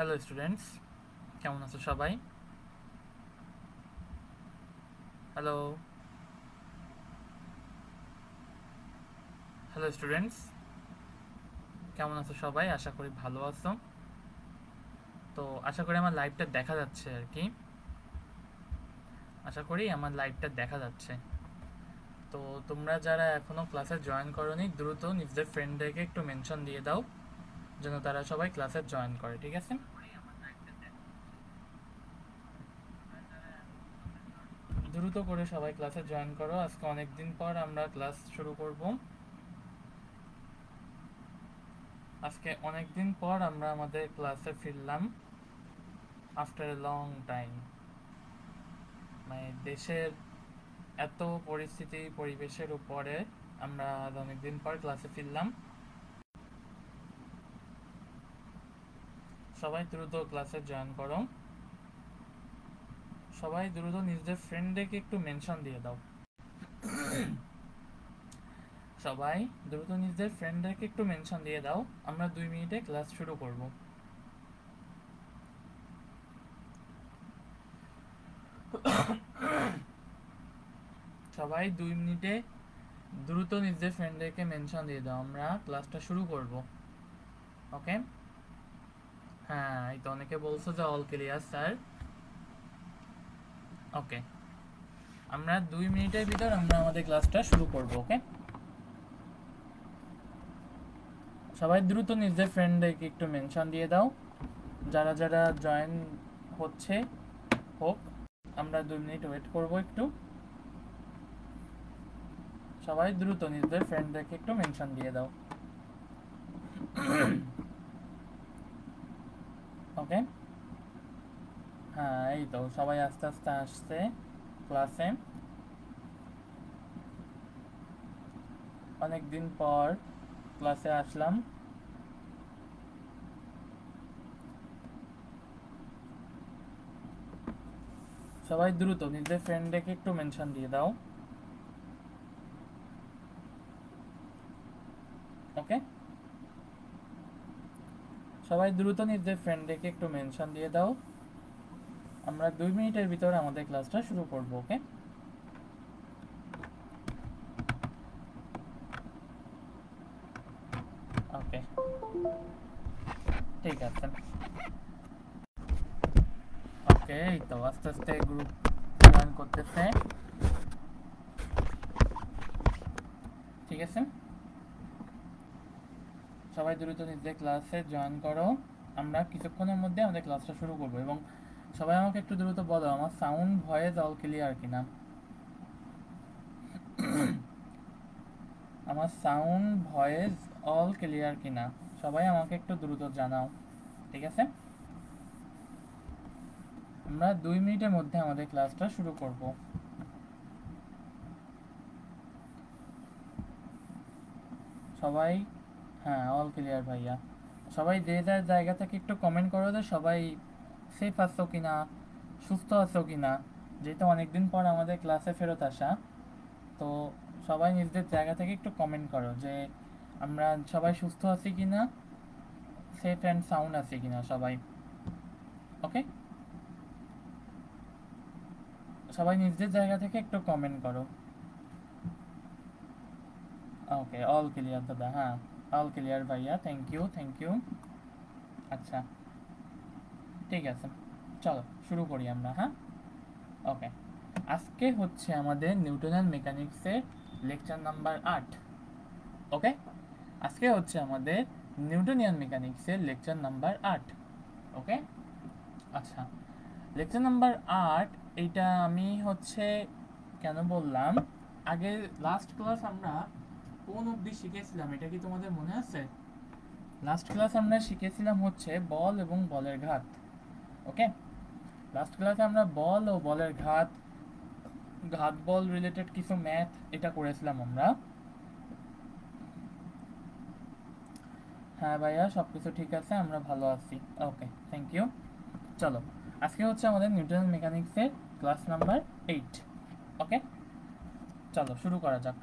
Hello students, কেমন আছো সবাই? হ্যালো হ্যালো স্টুডেন্টস, কেমন আছো সবাই? আশা করি ভালো আছো। তো আশা করি আমার লাইভটা দেখা যাচ্ছে আর কি। আশা করি আমার লাইভটা দেখা যাচ্ছে। তো তোমরা যারা এখনো ক্লাসে জয়েন করোনি, দ্রুত নিজেদের ফ্রেন্ডদেরকে একটু মেনশন দিয়ে দাও যেন তারা সবাই ক্লাসে জয়েন করে, ঠিক আছে? দ্রুত করে সবাই ক্লাসে জয়েন করো। আজকে অনেক দিন পর আমরা ক্লাস শুরু করব। আজকে অনেক দিন পর আমরা আমাদের ক্লাসে ফিরলাম আফটার এ লং টাইম। মানে দেশের এত পরিস্থিতি পরিবেশের উপরে আমরা আজ অনেকদিন পর ক্লাসে ফিরলাম। সবাই দ্রুত ক্লাসে জয়েন করো। সবাই দ্রুত নিজেদের ফ্রেন্ডদেরকে একটু মেনশন দিয়ে দাও। সবাই দ্রুত নিজেদের ফ্রেন্ডদেরকে একটু মেনশন দিয়ে দাও। আমরা 2 মিনিটে ক্লাস শুরু করব। সবাই 2 মিনিটে দ্রুত নিজেদের ফ্রেন্ডদেরকে মেনশন দিয়ে দাও, আমরা ক্লাসটা শুরু করব। ওকে? হ্যাঁ, এই তো অনেকে বলছো যে অল ক্লিয়ার স্যার। ওকে, আমরা 2 মিনিটের ভিতর আমরা আমাদের ক্লাসটা শুরু করব। ওকে, সবাই দ্রুত নিজেদের ফ্রেন্ডদেরকে একটু মেনশন দিয়ে দাও। যারা যারা জয়েন হচ্ছে হোক, আমরা 2 মিনিট ওয়েট করব একটু। সবাই দ্রুত নিজেদের ফ্রেন্ডদেরকে একটু মেনশন দিয়ে দাও। ওকে, হ্যাঁ এই তো সবাই আস্তে আস্তে আসছে ক্লাসে। অনেক দিন পর ক্লাসে আসলাম। সবাই দ্রুত নিজেদের ফ্রেন্ডদেরকে একটু মেনশন দিয়ে দাও। ওকে, সবাই দ্রুত নিজেদের ফ্রেন্ডদেরকে একটু মেনশন দিয়ে দাও। আমরা 2 মিনিটের ভিতরে আমাদের ক্লাসটা শুরু করব। ওকে, ওকে, ঠিক আছে। ওকে, এই তো আস্তে আস্তে গ্রুপ জয়েন করতেছে। ঠিক আছে, সবাই দ্রুত নিজেদের ক্লাসে জয়েন করো। আমরা কিছুক্ষণের মধ্যে আমাদের ক্লাসটা শুরু করব এবং সবাই আমাকে একটু দ্রুত বলো আমার সাউন্ড ভয়েস অল ক্লিয়ার কিনা। আমার সাউন্ড ভয়েস অল ক্লিয়ার কিনা সবাই আমাকে একটু দ্রুত জানাও, ঠিক আছে? আমরা 2 মিনিটের মধ্যে আমাদের ক্লাসটা শুরু করব। সবাই, হ্যাঁ অল ক্লিয়ার ভাইয়া। সবাই যে যার জায়গা থেকে একটু কমেন্ট করো যে সবাই সেফ আছো কিনা, সুস্থ আছো কিনা। যেহেতু অনেকদিন পর আমাদের ক্লাসে ফেরত আসা, তো সবাই নিজেদের জায়গা থেকে একটু কমেন্ট করো যে আমরা সবাই সুস্থ আছি কিনা, সেফ অ্যান্ড সাউন্ড আছি কিনা সবাই। ওকে, সবাই নিজেদের জায়গা থেকে একটু কমেন্ট করো। ওকে, অল ক্লিয়ার দাদা, হ্যাঁ অল ক্লিয়ার ভাইয়া, থ্যাংক ইউ থ্যাংক ইউ। আচ্ছা, ঠিক আছে, চলো শুরু করি আমরা। হ্যাঁ, ওকে, আজকে হচ্ছে আমাদের নিউটনের মেকানিক্সের লেকচার নাম্বার 8। ওকে, আজকে হচ্ছে আমাদের নিউটনিয়ান মেকানিক্সের লেকচার নাম্বার 8। ওকে, আচ্ছা, লেকচার নাম্বার 8 এইটা আমি হচ্ছে কেন বললাম, আগে লাস্ট ক্লাস আমরা কোন অবধি শিখেছিলাম এটা কি তোমাদের মনে আছে? লাস্ট ক্লাস আমরা শিখেছিলাম হচ্ছে বল এবং বলের ঘাত। ওকে, লাস্ট ক্লাসে আমরা বল ও বলের ঘাত, ঘাত বল রিলেটেড কিছু ম্যাথ এটা করেছিলাম আমরা। হ্যাঁ ভাইয়া, সব কিছু ঠিক আছে, আমরা ভালো আছি। ওকে, থ্যাংক ইউ। চলো, আজকে হচ্ছে আমাদের নিউটন মেকানিক্সের ক্লাস নাম্বার 8। ওকে, চলো শুরু করা যাক।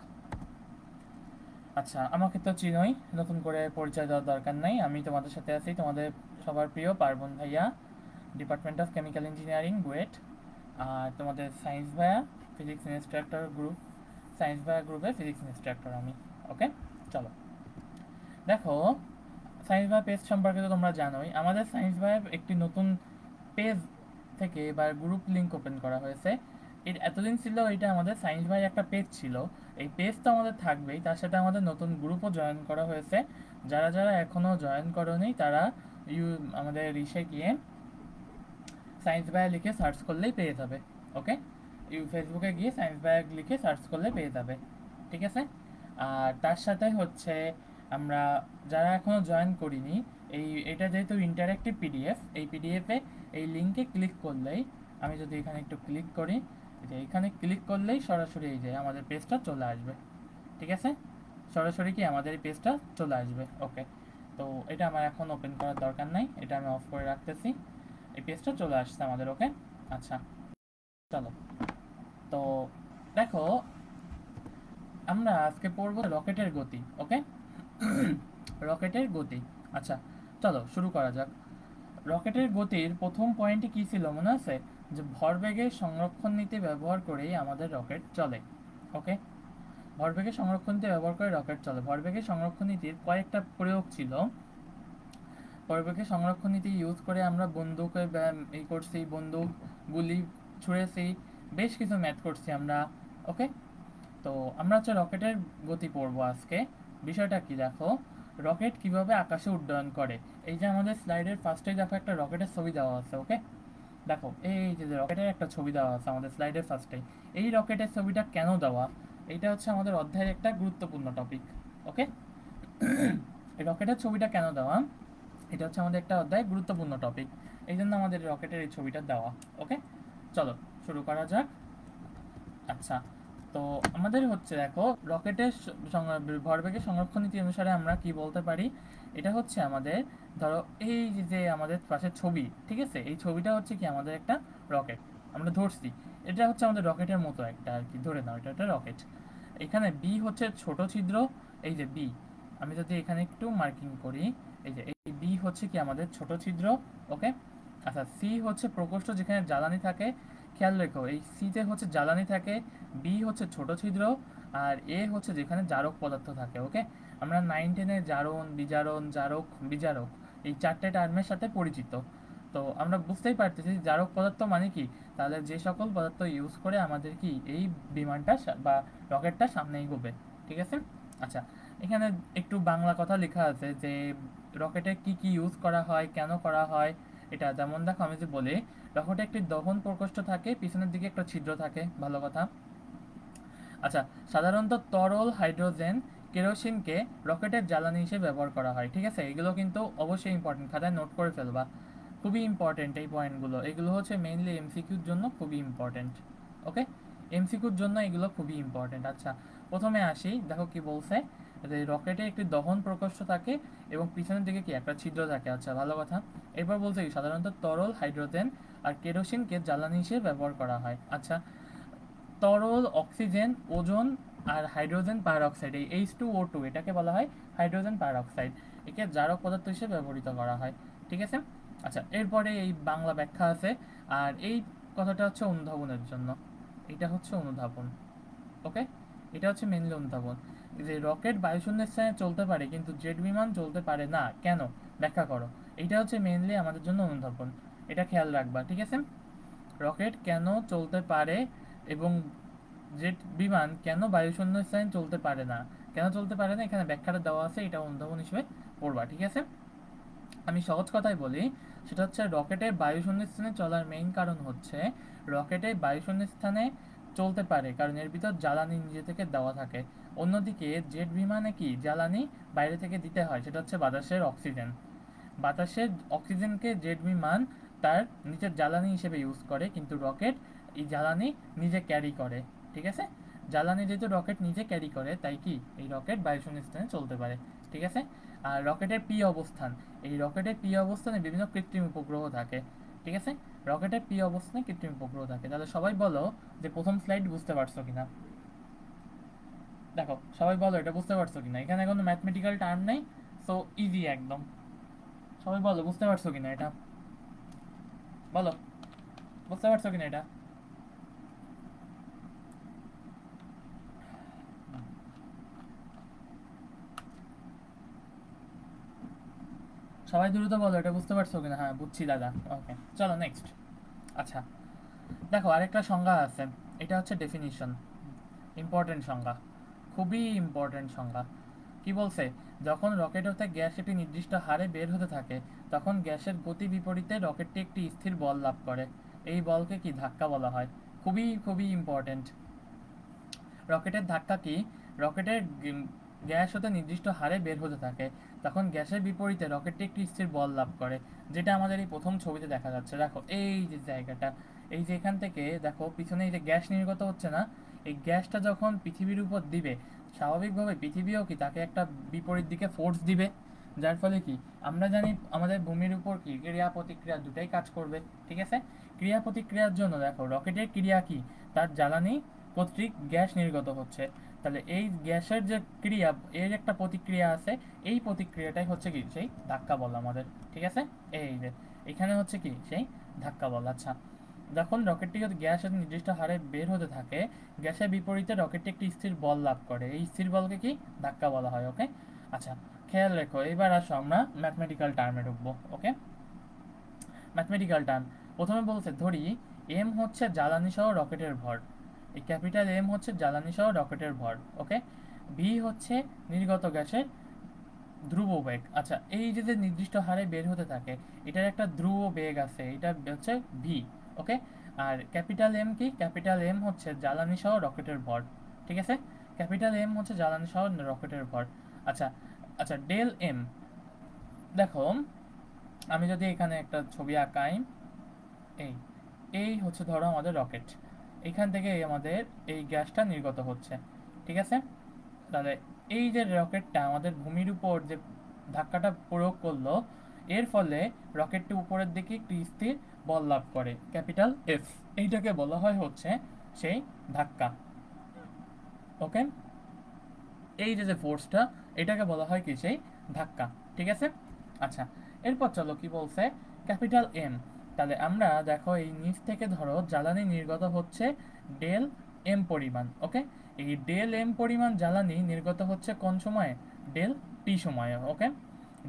আচ্ছা, আমাকে তো চিনোই, নতুন করে পরিচয় দেওয়ার দরকার নাই। আমি তোমাদের সাথে আছি, তোমাদের সবার প্রিয় পার্বণ ভাইয়া, department of chemical engineering, BUET. আর তোমাদের সায়েন্স ভাইয়া, ফিজিক্স ইনস্ট্রাক্টর গ্রুপ, সায়েন্স ভাইয়া গ্রুপের ফিজিক্স ইনস্ট্রাক্টর আমি। ওকে, চলো। দেখো, সায়েন্স ভাইয়া পেজ সম্পর্কে তো তোমরা জানোই। আমাদের সায়েন্স ভাইয়া একটি নতুন পেজ থেকে এবার গ্রুপ লিংক ওপেন করা হয়েছে। এর এতদিন ছিল এটা আমাদের সায়েন্স ভাই একটা পেজ ছিল, এই পেজ তো আমাদের থাকবেই, তার সাথে আমাদের নতুন গ্রুপও জয়েন করা হয়েছে। যারা যারা এখনও জয়েন করোনি তারা আমাদের ইসে গিয়ে সায়েন্স বায়ো লিখে সার্চ করলেই পেয়ে যাবে। ওকে, ফেসবুকে গিয়ে সায়েন্স বায়ো লিখে সার্চ করলে পেয়ে যাবে, ঠিক আছে। আর তার সাথে হচ্ছে আমরা যারা এখনও জয়েন করিনি, এটা যেহেতু ইন্টারেক্টিভ পিডিএফ, এই পিডিএফে এই লিঙ্কে ক্লিক করলেই, আমি যদি এখানে একটু ক্লিক করি, যে এখানে ক্লিক করলেই সরাসরি এই যে আমাদের পেজটা চলে আসবে, ঠিক আছে। সরাসরি কি আমাদের এই পেজটা চলে আসবে। ওকে, তো এটা আমার এখন ওপেন করার দরকার নাই, এটা আমি অফ করে রাখতেছি। এই পেজটা চলে আসছে আমাদের। ওকে, আচ্ছা, চলো। তো দেখো, আমরা আজকে পড়বো রকেটের গতি। ওকে, রকেটের গতি। আচ্ছা, চলো শুরু করা যাক। রকেটের গতির প্রথম পয়েন্টটি কী ছিল মনে আছে? যে ভরবেগের সংরক্ষণ নীতি ব্যবহার করেই আমাদের রকেট চলে। ওকে, ভরবেগের সংরক্ষণ নীতি ব্যবহার করে রকেট চলে। ভরবেগের সংরক্ষণ নীতির কয়েকটা প্রয়োগ ছিল। ভরবেগের সংরক্ষণ নীতি ইউজ করে আমরা বন্দুকে এই করছি, বন্দুক গুলি ছুঁড়েছি, বেশ কিছু ম্যাথ করছি আমরা। ওকে, তো আমরা হচ্ছে রকেটের গতি পড়বো আজকে। বিষয়টা কি দেখো, রকেট কিভাবে আকাশে উড্ডয়ন করে। এই যে আমাদের স্লাইডের ফার্স্টেই দেখো একটা রকেটের ছবি দেওয়া আছে। ওকে, দেখো এই যে রকেটের একটা ছবি দেওয়া আছে আমাদের স্লাইডের ফার্স্টেই। এই রকেটের ছবিটা কেন দেওয়া, এইটা হচ্ছে আমাদের অধ্যায়ের একটা গুরুত্বপূর্ণ টপিক। ওকে, এই রকেটের ছবিটা কেন দেওয়া, এটা হচ্ছে আমাদের একটা অধ্যায় গুরুত্বপূর্ণ টপিক, এই জন্য আমাদের রকেটের এই ছবিটা দেওয়া। ওকে, চলো শুরু করা যাক। আচ্ছা, তো আমাদের হচ্ছে দেখো রকেটের ভরবেগের সংরক্ষণ নীতি অনুসারে আমরা কি বলতে পারি, এটা হচ্ছে আমাদের, ধরো এই যে আমাদের পাশের ছবি, ঠিক আছে, এই ছবিটা হচ্ছে কি আমাদের একটা রকেট, আমরা ধরছি। এটা হচ্ছে আমাদের রকেটের মতো একটা আর কি, ধরে নাও এটা একটা রকেট। এখানে বি হচ্ছে ছোট ছিদ্র, এই যে বি, আমি যদি এখানে একটু মার্কিং করি, এই যে এই বি হচ্ছে কি আমাদের ছোট ছিদ্র। ওকে, আচ্ছা, সি হচ্ছে প্রকোষ্ঠ যেখানে জ্বালানি থাকে, খেয়াল রেখো এই সিতে হচ্ছে জ্বালানি থাকে, বি হচ্ছে ছোট ছিদ্র, আর এ হচ্ছে যেখানে জারক পদার্থ থাকে। ওকে, আমরা 9-10-এ জারণ, বিজারণ, জারক, বিজারক এই চারটে টার্মের সাথে পরিচিত। তো আমরা বুঝতেই পারতেছি জারক পদার্থ মানে কি, তাহলে যে সকল পদার্থ ইউজ করে আমাদের কি এই বিমানটা বা রকেটটা সামনে এগোবে, ঠিক আছে। আচ্ছা, এখানে একটু বাংলা কথা লেখা আছে যে রকেটে কি কি ইউজ করা হয়, কেন করা হয়। এটা যেমন দেখো, আমি যে বলি রকেটে একটি দহন প্রকোষ্ঠ থাকে, পিছনের দিকে একটা ছিদ্র থাকে, ভালো কথা। আচ্ছা, সাধারণত তরল হাইড্রোজেন, কেরোসিনকে রকেটের জ্বালানি হিসেবে ব্যবহার করা হয়, ঠিক আছে। এগুলো কিন্তু অবশ্যই ইম্পর্টেন্ট, খাতায় নোট করে ফেলবা, খুবই ইম্পর্টেন্ট এই পয়েন্টগুলো। এগুলো হচ্ছে মেইনলি এমসিকিউর জন্য খুবই ইম্পর্টেন্ট। ওকে, এমসিকিউর জন্য এগুলো খুবই ইম্পর্টেন্ট। আচ্ছা, প্রথমে আসি, দেখো কি বলছে, যে রকেটে একটি দহন প্রকোষ্ঠ থাকে এবং পিছনের দিকে কি একটা ছিদ্র থাকে। আচ্ছা, ভালো কথা। এরপর বলছে কি সাধারণত তরল হাইড্রোজেন আর কেরোসিনকে জ্বালানি হিসেবে ব্যবহার করা হয়। আচ্ছা, তরল অক্সিজেন, ওজোন আর হাইড্রোজেন পারঅক্সাইড, এই H2O2 এটাকে বলা হয় হাইড্রোজেন পারঅক্সাইড, একে জারক পদার্থ হিসেবে ব্যবহৃত করা হয়, ঠিক আছে। আচ্ছা, এরপরে এই বাংলা ব্যাখ্যা আছে, আর এই কথাটা হচ্ছে অনুধাবনের জন্য, এটা হচ্ছে অনুধাবন। ওকে, এটা হচ্ছে মেনলি অনুধাবন। যে রকেট বায়ুশূন্য স্থানে চলতে পারে কিন্তু জেট বিমান চলতে পারে না, কেন, ব্যাখ্যা করো। এটা হচ্ছে মেনলি আমাদের জন্য অনুধাবন, এটা খেয়াল রাখবা, ঠিক আছে। রকেট কেন চলতে পারে এবং জেট বিমান কেন বায়ুশূন্য স্থানে চলতে পারে না, কেন চলতে পারে না, এখানে ব্যাখ্যাটা দেওয়া আছে, এটা অনুধাবন হিসেবে পড়বা, ঠিক আছে। আমি সহজ কথায় বলি, সেটা হচ্ছে রকেটের বায়ুশূন্য স্থানে চলার মেইন কারণ হচ্ছে রকেটে বায়ুশূন্য স্থানে চলতে পারে কারণ এর ভিতর জ্বালানি নিজে থেকে দেওয়া থাকে। অন্যদিকে জেট বিমানে কি জ্বালানি বাইরে থেকে দিতে হয়, সেটা হচ্ছে বাতাসের অক্সিজেন। বাতাসের অক্সিজেনকে জেট বিমান তার নিচের জ্বালানি হিসেবে ইউজ করে, কিন্তু রকেট এই জ্বালানি নিজে ক্যারি করে, ঠিক আছে। জ্বালানি যেহেতু রকেট নিজে ক্যারি করে, তাই কি এই রকেট বায়ুশূন্য স্থানে চলতে পারে, ঠিক আছে। আর রকেটের পি অবস্থান, এই রকেটের পি অবস্থানে বিভিন্ন কৃত্রিম উপগ্রহ থাকে, ঠিক আছে। রকেটের পি অবস্থানে কৃত্রিম উপগ্রহ থাকে। তাহলে সবাই বলো যে প্রথম স্লাইড বুঝতে পারছো কিনা। দেখো সবাই বলো এটা বুঝতে পারছো কিনা, এখানে কোনো ম্যাথমেটিক্যাল টার্ম নেই, সো ইজি একদম। সবাই বলো বুঝতে পারছো কিনা এটা, বলো বুঝতে পারছো কিনা এটা। সবাই দ্রুত বলো এটা বুঝতে পারছো কিনা। হ্যাঁ বুঝছি দাদা, ওকে চলো নেক্সট। আচ্ছা দেখো আরেকটা সংজ্ঞা আছে, এটা হচ্ছে ডেফিনিশন, ইম্পর্টেন্ট সংজ্ঞা, খুবই ইম্পর্টেন্ট সংজ্ঞা। কি বলছে, যখন রকেট হতে গ্যাস একটি নির্দিষ্ট হারে বের হতে থাকে তখন গ্যাসের গতি বিপরীতে রকেটটি একটি স্থির বল লাভ করে, এই বলকে কি ধাক্কা বলা হয়। খুবই খুবই ইম্পর্টেন্ট। রকেটের ধাক্কা কি, রকেটের গ্যাস হতে নির্দিষ্ট হারে বের হতে থাকে তখন গ্যাসের বিপরীতে রকেটটি একটি স্থির বল লাভ করে, যেটা আমাদের এই প্রথম ছবিতে দেখা যাচ্ছে। দেখো এই যে জায়গাটা, এই যে এখান থেকে দেখো পিছনে এই যে গ্যাস নির্গত হচ্ছে না, এই গ্যাসটা যখন পৃথিবীর উপর দিবে স্বাভাবিকভাবে পৃথিবীও কি তাকে একটা বিপরীত দিকে ফোর্স দিবে, যার ফলে কি আমরা জানি আমাদের ভূমির উপর কি ক্রিয়া প্রতিক্রিয়া দুটাই কাজ করবে। ঠিক আছে, ক্রিয়া প্রতিক্রিয়ার জন্য দেখো রকেটের ক্রিয়া কি, তার জ্বালানি কর্তৃক গ্যাস নির্গত হচ্ছে, তাহলে এই গ্যাসের যে ক্রিয়া এর একটা প্রতিক্রিয়া আছে, এই প্রতিক্রিয়াটাই হচ্ছে কি সেই ধাক্কা বল আমাদের। ঠিক আছে, এই যে এখানে হচ্ছে কি সেই ধাক্কা বল। আচ্ছা যখন রকেটটি যদি গ্যাসের নির্দিষ্ট হারে বের হতে থাকে গ্যাসের বিপরীতে রকেটটি একটি স্থির বল লাভ করে, এই স্থির বলকে কি ধাক্কা বলা হয়। ওকে আচ্ছা খেয়াল রেখো, এবার আসো আমরা ম্যাথমেটিক্যাল টার্মে ঢুকবো। ওকে ম্যাথমেটিক্যাল টার্ম, প্রথমে বলছে ধরি এম হচ্ছে জ্বালানি সহ রকেটের ভর, এই ক্যাপিটাল এম হচ্ছে জ্বালানি সহ রকেটের ভর। ওকে ভি হচ্ছে নির্গত গ্যাসের ধ্রুব বেগ। আচ্ছা এই যে নির্দিষ্ট হারে বের হতে থাকে এটার একটা ধ্রুব বেগ আছে, এটা হচ্ছে ভি। ওকে আর ক্যাপিটাল এম কি, ক্যাপিটাল এম হচ্ছে জ্বালানি সহ রকেটের ভর। ঠিক আছে, ক্যাপিটাল এম হচ্ছে জ্বালানি সহ রকেটের ভর। আচ্ছা আচ্ছা ডেল এম, দেখো আমি যদি এখানে একটা ছবি আঁকাই, এই এই হচ্ছে ধরো আমাদের রকেট, এখান থেকে আমাদের এই গ্যাসটা নির্গত হচ্ছে। ঠিক আছে, তাহলে এই যে রকেটটা আমাদের ভূমির উপর যে ধাক্কাটা প্রয়োগ করলো এর ফলে রকেটটি উপরের দিকে একটি স্থির বল লাভ করে ক্যাপিটাল এফ, এইটাকে বলা হয় হচ্ছে সেই ধাক্কা। ওকে এই যে ফোর্সটা এটাকে বলা হয় কি সেই ধাক্কা। ঠিক আছে আচ্ছা এরপর চলো কি বলছে, ক্যাপিটাল এম, তাহলে আমরা দেখো এই নিচ থেকে ধরো জ্বালানি নির্গত হচ্ছে ডেল এম পরিমাণ। ওকে এই ডেল এম পরিমাণ জ্বালানি নির্গত হচ্ছে কোন সময়ে, ডেল টি সময়ে। ওকে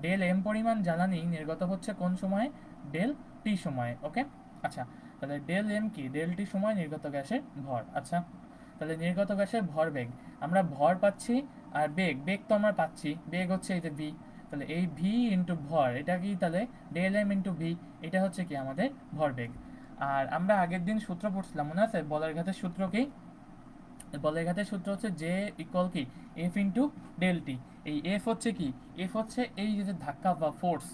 ডেল এম পরিমাণ জ্বালানি নির্গত হচ্ছে কোন সময়ে, ডেল টি সময়ে। ওকে আচ্ছা তাহলে ডেল এম কি, ডেল টি সময় নির্গত গ্যাসের ভর। আচ্ছা তাহলে নির্গত গ্যাসের ভরবেগ, আমরা ভর পাচ্ছি আর বেগ, বেগ তো আমরা পাচ্ছি, বেগ হচ্ছে এই যে ভি, তাহলে এই ভি ইন্টু ভর এটা কি, তাহলে ডেল এম ইন্টু ভি এটা হচ্ছে কি আমাদের ভরবেগ। আর আমরা আগের দিন সূত্র পড়ছিলাম মনে আছে, বলের ঘাতের সূত্র কি, বলের ঘাতের সূত্র হচ্ছে জে ইকুয়াল কি এফ ইন্টু ডেল টি, এই এফ হচ্ছে কি, এফ হচ্ছে এই যে ধাক্কা বা ফোর্স,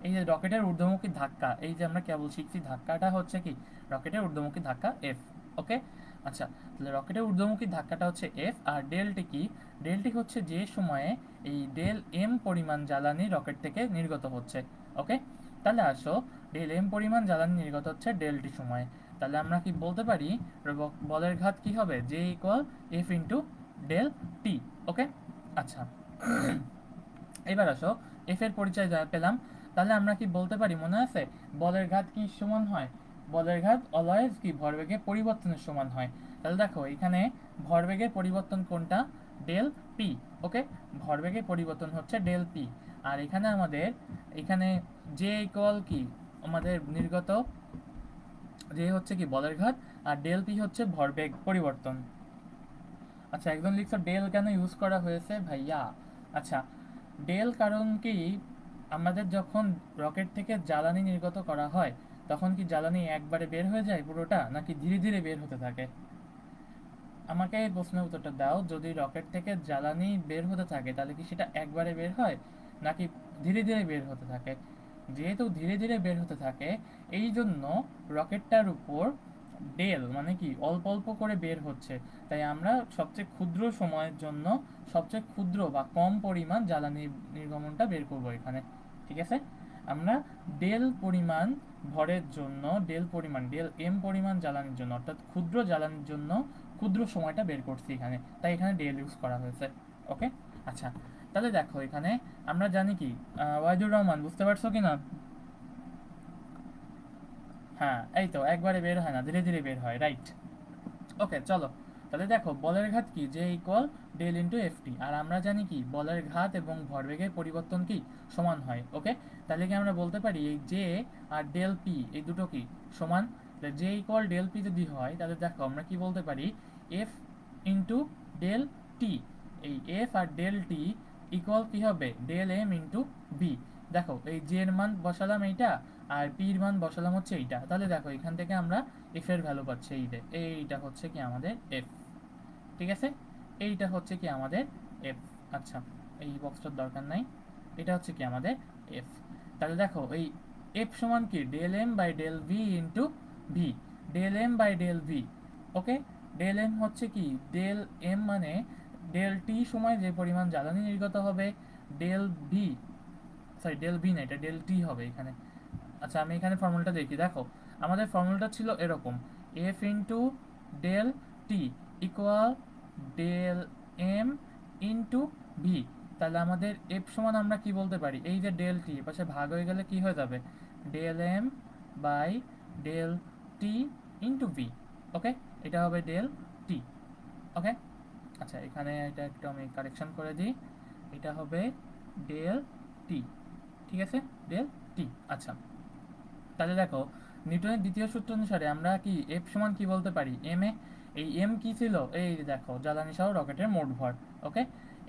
এই যে রকেটের ঊর্ধ্বমুখী ধাক্কা, এই যে আমরা কেবল শিখছি ধাক্কাটা হচ্ছে কি রকেটের ঊর্ধ্বমুখী ধাক্কা এফ। ওকে আচ্ছা তাহলে রকেটের ঊর্ধ্বমুখী ধাক্কাটা হচ্ছে এফ, আর ডেলটি কি, ডেলটি হচ্ছে যে সময়ে এই ডেল এম পরিমাণ জ্বালানি রকেট থেকে নির্গত হচ্ছে। ওকে তাহলে আসো ডেল এম পরিমাণ জ্বালানি নির্গত হচ্ছে ডেলটি সময়ে, তাহলে আমরা কি বলতে পারি বলের ঘাত কি হবে, J equal F into del T. Okay আচ্ছা এবার আসো এফ এর পরিচয় পেলাম, তাহলে আমরা কি বলতে পারি মনে আছে বলের ঘাত কি সমান হয়, বলের ঘাত অলওয়েজ কি ভরবেগের পরিবর্তনের সমান হয়। তাহলে দেখো এখানে ভরবেগের পরিবর্তন কোনটা, ডেল পি। ওকে ভরবেগের পরিবর্তন হচ্ছে ডেল পি, আর এখানে আমাদের এখানে জে ইকুয়াল কি আমাদের নির্গত, যে হচ্ছে কি বলের ঘাত, আর ডেল পি হচ্ছে ভরবেগ পরিবর্তন। আচ্ছা একজন লিখছো ডেল কেন ইউজ করা হয়েছে ভাইয়া। আচ্ছা ডেল কারণ কি, আমাদের যখন রকেট থেকে জ্বালানি নির্গত করা হয় তখন কি জ্বালানি একবারে বের হয়ে যায় পুরোটা, নাকি ধীরে ধীরে বের হতে থাকে। আমাকে এই প্রশ্নের উত্তরটা দাও, যদি রকেট থেকে জ্বালানি বের হতে থাকে তাহলে কি সেটা একবারে বের হয় নাকি ধীরে ধীরে বের হতে থাকে। যেহেতু ধীরে ধীরে বের হতে থাকে এই জন্য রকেটটার উপর ডেল মানে কি অল্প অল্প করে বের হচ্ছে, তাই আমরা সবচেয়ে ক্ষুদ্র সময়ের জন্য সবচেয়ে ক্ষুদ্র বা কম পরিমাণ জ্বালানি নির্গমনটা বের করব এখানে। ঠিক আছে, আমরা ডেল পরিমাণ ভরের জন্য ডেল পরিমাণ ডেল এম পরিমাণ জ্বালানির জন্য অর্থাৎ ক্ষুদ্র জ্বালানির জন্য ক্ষুদ্র সময়টা বের করছি এখানে, তাই এখানে ডেল ইউজ করা হয়েছে। ওকে, আচ্ছা তাহলে দেখো এখানে আমরা জানি কি ওয়াহিদুর রহমান, বুঝতে পারছো কি না? হ্যাঁ এই তো, একবারে বের হয় না, ধীরে ধীরে বের হয়, রাইট। ওকে চলো, তাহলে দেখো বলের ঘাত কি, J equal del into F T, আর আমরা জানি কি বলের ঘাত এবং ভরবেগের পরিবর্তন কি সমান হয়। ওকে, তাহলে কি আমরা বলতে পারি এই জে আর ডেল পি এই দুটো কি সমান? জে ইকুয়াল ডেল পি যদি হয় তাহলে দেখো আমরা কি বলতে পারি, এফ ইন্টু ডেল টি, এই F R del T equal কি হবে, ডেল এম ইন্টু বি। দেখো এই জে এর মান বসালাম এইটা, আর পির মান বসালাম হচ্ছে এইটা, তাহলে দেখো এখান থেকে আমরা এফ এর ভ্যালু পাচ্ছি, এইটা হচ্ছে কি আমাদের এফ। ঠিক আছে, এইটা হচ্ছে কি আমাদের এফ। আচ্ছা এই বক্সটার দরকার নাই, এটা হচ্ছে কি আমাদের এফ। তাহলে দেখো এই এফ সমান কি, del M by del V into V, del M by del V. Okay, del M হচ্ছে কি, ডেল এম মানে ডেল টি সময় যে পরিমাণ জ্বালানি নির্গত হবে, del V, sorry del V না, এটা ডেল টি হবে এখানে। আচ্ছা আমি এখানে ফর্মুলাটা দেখি, দেখো আমাদের ফর্মুলাটা ছিল এরকম, F into del T equal del M into V. তাহলে আমাদের এফ সমান আমরা কি বলতে পারি, এই যে ডেল টি পাশে ভাগ হয়ে গেলে কি হয়ে যাবে, del M by del T into V. Okay, এটা হবে ডেল টি। ওকে, আচ্ছা এখানে এটা একটু আমি কারেকশন করে দিই, এটা হবে ডেল টি। ঠিক আছে, ডেল টি। আচ্ছা তাহলে দেখো নিউটনের দ্বিতীয় সূত্র অনুসারে আমরা কি এফ সমান কি বলতে পারি, এম এ। এই এম কি ছিল, এই দেখো জ্বালানি সহ রকেটের মোট ভর। ওকে,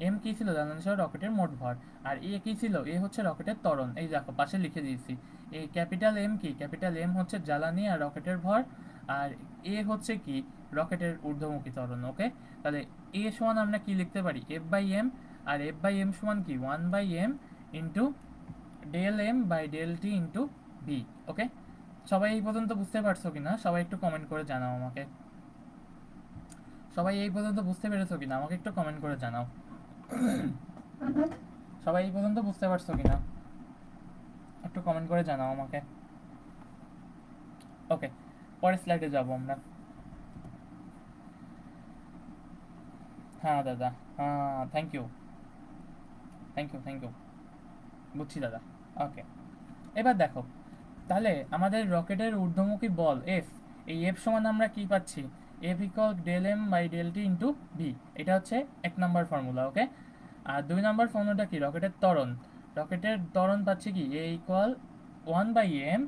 এম কি ছিল, জ্বালানি সহ রকেটের মোট ভর। আর এ কি ছিল, এ হচ্ছে রকেটের ত্বরণ, এই দেখো পাশে লিখে দিয়েছি। এই ক্যাপিটাল এম কি, ক্যাপিটাল এম হচ্ছে জ্বালানি আর রকেটের ভর, আর এ হচ্ছে কি রকেটের ঊর্ধ্বমুখী ত্বরণ। ওকে, তাহলে এ সমান আমরা কি লিখতে পারি, এফ বাই এম, আর এফ বাই এম সমান কি 1/m into del M by del T into V. Okay, সবাই এই পর্যন্ত বুঝতে পারছো কিনা, সবাই একটু কমেন্ট করে জানাও আমাকে, সবাই এই পর্যন্ত বুঝতে পেরেছো কিনা আমাকে একটু কমেন্ট করে জানাও। সবাই এই পর্যন্ত বুঝতে পারছো কিনা একটু কমেন্ট করে জানাও আমাকে। ওকে, পরের স্লাইডে যাব আমরা। হ্যাঁ দাদা, হ্যাঁ thank you, thank you, thank you, বুঝছি দাদা। ওকে, এবার দেখো তাহলে আমাদের রকেটের ঊর্ধ্বমুখী বল এফ, এই এফ সমান আমরা কি পাচ্ছি, F equal del M by del T into V, এটা হচ্ছে এক নম্বর ফর্মুলা। ওকে, আর দুই নম্বর ফর্মুলাটা কি, রকেটের ত্বরণ, রকেটের ত্বরণ পাচ্ছি কি, A equal 1/m